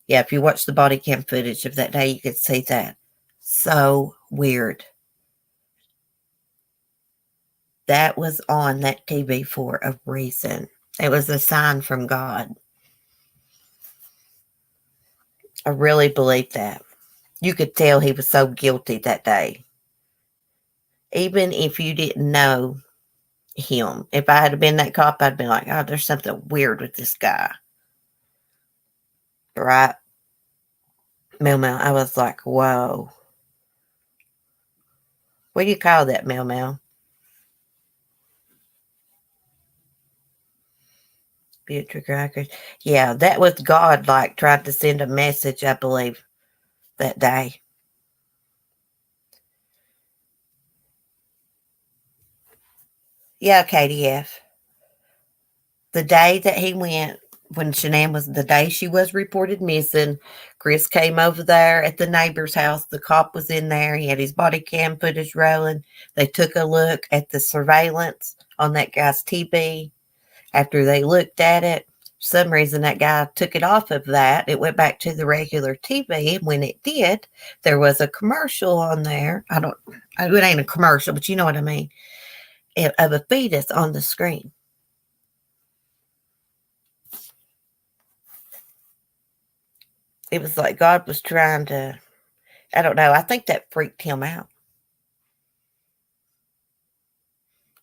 Yeah, if you watch the body cam footage of that day, you could see that. So weird. That was on that TV for a reason. It was a sign from God. I really believe that. You could tell he was so guilty that day. Even if you didn't know him. If I had been that cop, I'd be like, oh, there's something weird with this guy. Right? Mel Mel. I was like, whoa. What do you call that, Mel Mel? Beatrice Crackers. Yeah, that was God, like, tried to send a message, I believe, that day. Yeah, KDF. The day that he went, when Shanann was, the day she was reported missing, Chris came over there at the neighbor's house. The cop was in there. He had his body cam footage rolling. They took a look at the surveillance on that guy's TV. After they looked at it, for some reason that guy took it off of that. It went back to the regular TV. And when it did, there was a commercial on there. It ain't a commercial, but you know what I mean, of a fetus on the screen. It was like God was trying to, I don't know. I think that freaked him out.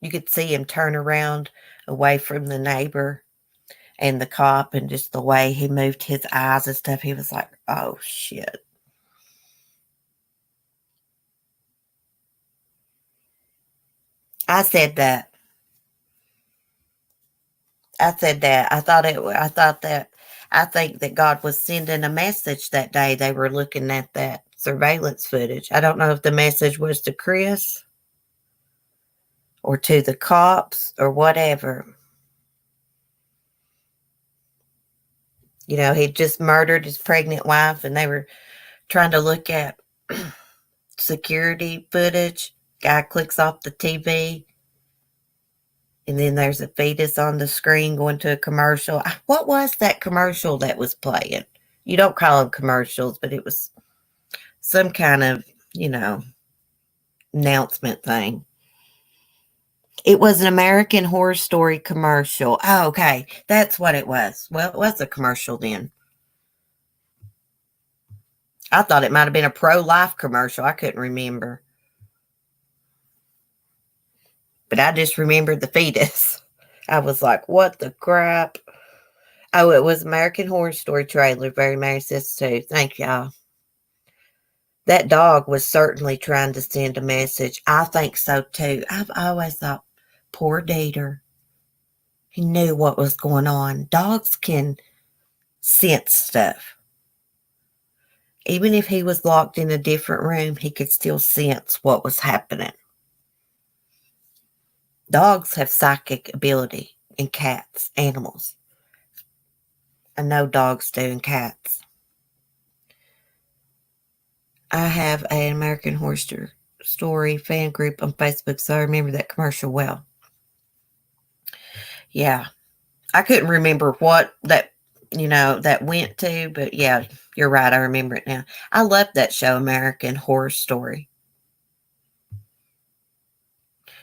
You could see him turn around away from the neighbor and the cop, and just the way he moved his eyes and stuff. He was like, oh, shit. I said that. I said that. I think that God was sending a message that day. They were looking at that surveillance footage. I don't know if the message was to Chris or to the cops or whatever. He'd just murdered his pregnant wife, and they were trying to look at security footage. Guy clicks off the TV, and then there's a fetus on the screen going to a commercial. What was that commercial that was playing? You don't call them commercials, but it was some kind of, announcement thing. It was an American Horror Story commercial. Oh, okay. That's what it was. Well, it was a commercial then. I thought it might have been a pro-life commercial. I couldn't remember. But I just remembered the fetus. I was like, what the crap? Oh, it was American Horror Story trailer. Very Mary says too. Thank y'all. That dog was certainly trying to send a message. I think so too. I've always thought, poor Dieter. He knew what was going on. Dogs can sense stuff. Even if he was locked in a different room, he could still sense what was happening. Dogs have psychic ability, and cats, animals. I know dogs do, and cats. I have an American Horror Story fan group on Facebook, so I remember that commercial well. Yeah. I couldn't remember what that went to, but yeah, you're right. I remember it now. I loved that show, American Horror Story.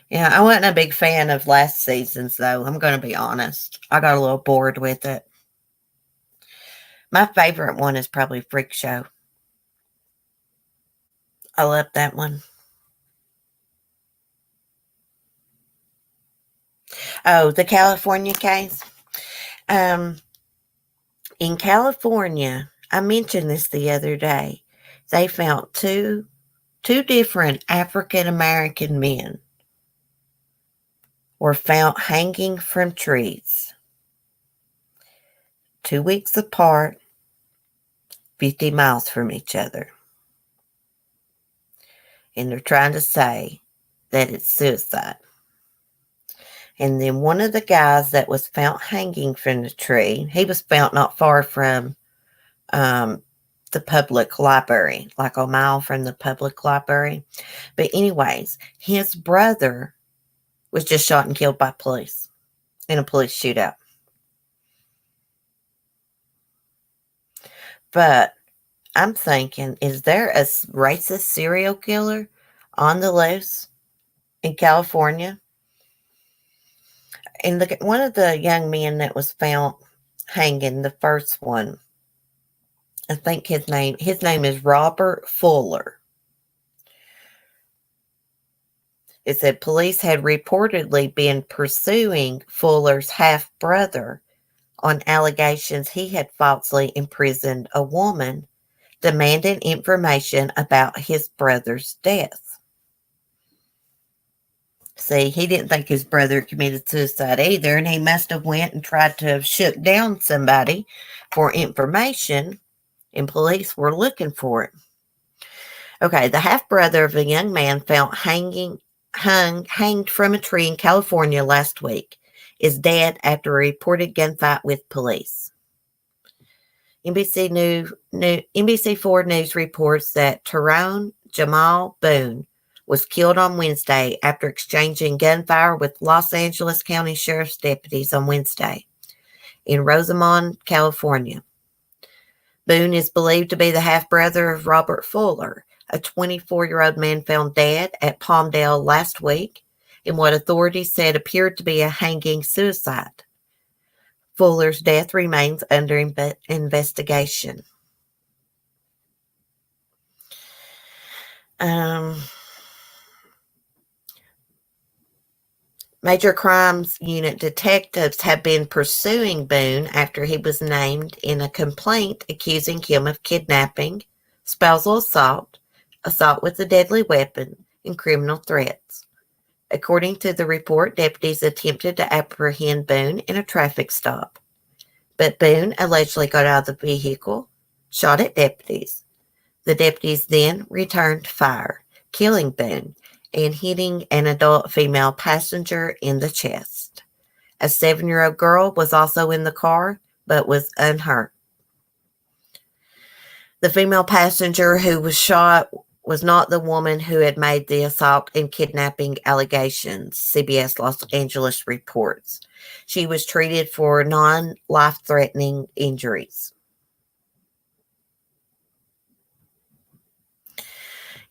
Yeah, I wasn't a big fan of last season's, though. I'm going to be honest. I got a little bored with it. My favorite one is probably Freak Show. I love that one. Oh, the California case. In California, I mentioned this the other day. They found two different African American men were found hanging from trees, 2 weeks apart, 50 miles from each other. And they're trying to say that it's suicide. And then one of the guys that was found hanging from the tree, he was found not far from the public library, like a mile from the public library. But anyways, his brother was just shot and killed by police in a police shootout. But I'm thinking, is there a racist serial killer on the loose in California? And one of the young men that was found hanging, the first one, I think his name is Robert Fuller. It said police had reportedly been pursuing Fuller's half-brother on allegations he had falsely imprisoned a woman, demanding information about his brother's death. See, he didn't think his brother committed suicide either, and he must have went and tried to shoot down somebody for information, and police were looking for it. Okay, the half-brother of a young man found hanged from a tree in California last week is dead after a reported gunfight with police. NBC4 News reports that Tyrone Jamal Boone was killed on Wednesday after exchanging gunfire with Los Angeles County Sheriff's deputies on Wednesday in Rosamond, California. Boone is believed to be the half-brother of Robert Fuller, a 24-year-old man found dead at Palmdale last week in what authorities said appeared to be a hanging suicide. Fuller's death remains under investigation. Major Crimes Unit detectives have been pursuing Boone after he was named in a complaint accusing him of kidnapping, spousal assault with a deadly weapon, and criminal threats. According to the report, deputies attempted to apprehend Boone in a traffic stop, but Boone allegedly got out of the vehicle, shot at deputies. The deputies then returned fire, killing Boone and hitting an adult female passenger in the chest. A 7-year-old girl was also in the car, but was unhurt. The female passenger who was shot was not the woman who had made the assault and kidnapping allegations, CBS Los Angeles reports. She was treated for non-life-threatening injuries.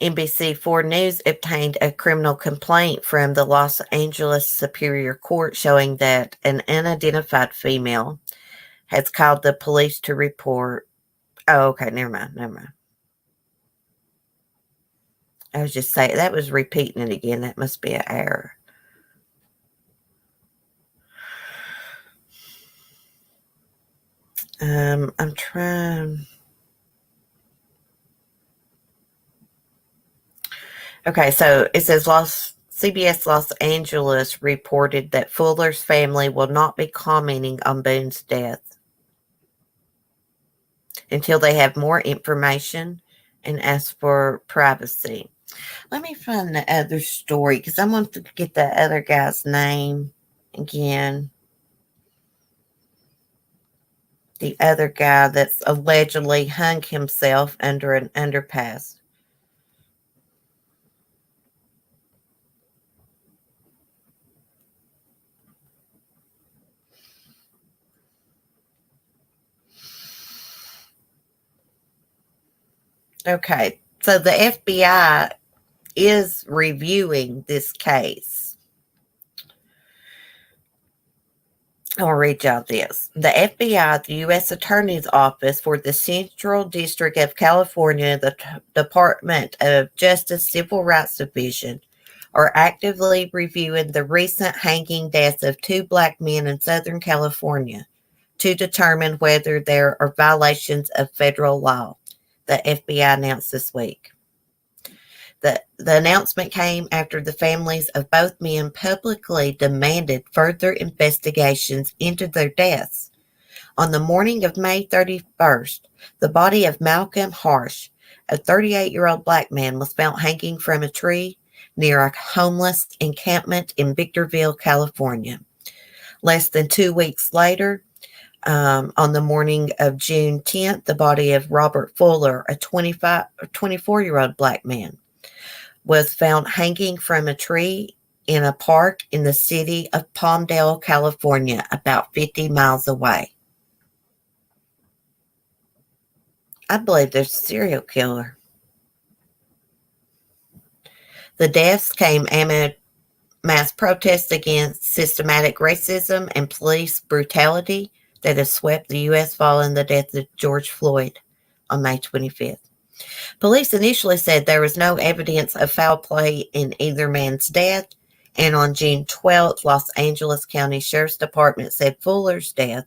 NBC4 News obtained a criminal complaint from the Los Angeles Superior Court showing that an unidentified female has called the police to report. Oh, okay, never mind. I was just saying, that was repeating it again. That must be an error. I'm trying. Okay, so it says CBS Los Angeles reported that Fuller's family will not be commenting on Boone's death. until they have more information and ask for privacy. Let me find the other story because I want to get the other guy's name again. The other guy that's allegedly hung himself under an underpass. Okay, so the FBI is reviewing this case. I'll read y'all this. The FBI, the U.S. Attorney's Office for the Central District of California, the Department of Justice Civil Rights Division, are actively reviewing the recent hanging deaths of 2 black men in Southern California to determine whether there are violations of federal law, the FBI announced this week. The announcement came after the families of both men publicly demanded further investigations into their deaths. On the morning of May 31st, the body of Malcolm Harsh, a 38-year-old black man, was found hanging from a tree near a homeless encampment in Victorville, California. Less than 2 weeks later, on the morning of June 10th, the body of Robert Fuller, a 24-year-old black man, was found hanging from a tree in a park in the city of Palmdale, California, about 50 miles away. I believe there's a serial killer. The deaths came amid mass protests against systematic racism and police brutality that has swept the U.S. following the death of George Floyd on May 25th. Police initially said there was no evidence of foul play in either man's death, and on June 12th, Los Angeles County Sheriff's Department said Fuller's death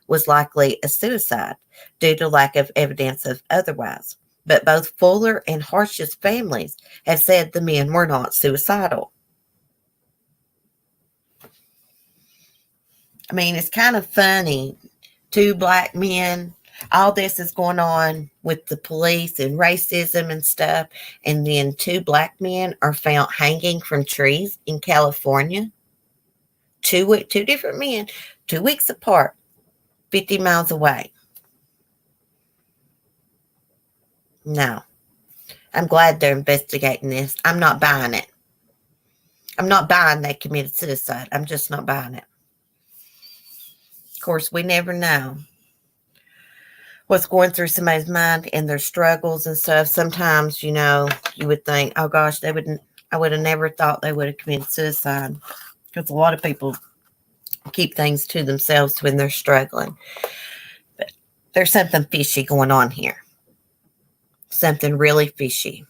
was likely a suicide due to lack of evidence of otherwise. But both Fuller and Harsh's families have said the men were not suicidal. I mean, it's kind of funny. 2 black men, all this is going on with the police and racism and stuff, and then 2 black men are found hanging from trees in California. Two different men, 2 weeks apart, 50 miles away. No. I'm glad they're investigating this. I'm not buying it. I'm not buying they committed suicide. I'm just not buying it. Of course, we never know what's going through somebody's mind and their struggles and stuff. Sometimes, you would think, oh gosh, I would have never thought they would have committed suicide, because a lot of people keep things to themselves when they're struggling. But there's something fishy going on here. Something really fishy.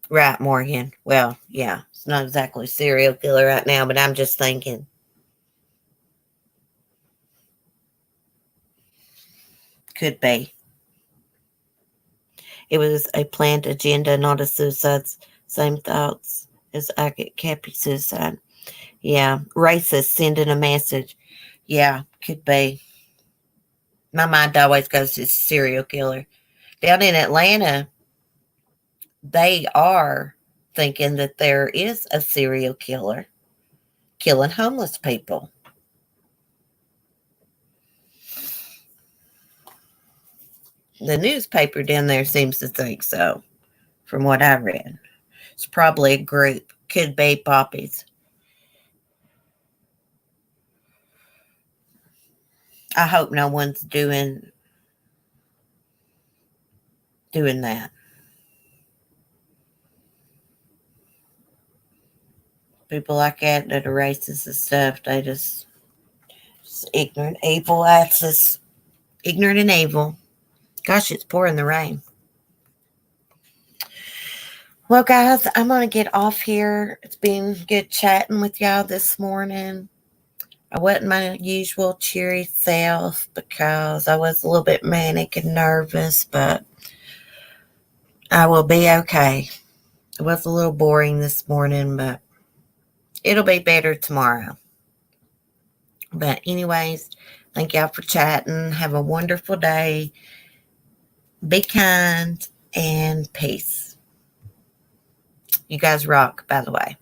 Right, Morgan. Well, yeah, it's not exactly a serial killer right now, but I'm just thinking. Could be. It was a planned agenda, not a suicide. Same thoughts as I get Cappy suicide. Yeah, racist sending a message. Yeah, could be. My mind always goes to serial killer. Down in Atlanta, they are thinking that there is a serial killer killing homeless people. The newspaper down there seems to think so, from what I read. It's probably a group. Could be poppies. I hope no one's doing that. People like that are racist and stuff, they just ignorant, evil asses. Ignorant and evil. Gosh, it's pouring the rain. Well, guys, I'm going to get off here. It's been good chatting with y'all this morning. I wasn't my usual cheery self because I was a little bit manic and nervous, but I will be okay. It was a little boring this morning, but it'll be better tomorrow. But anyways, thank y'all for chatting. Have a wonderful day. Be kind and peace. You guys rock, by the way.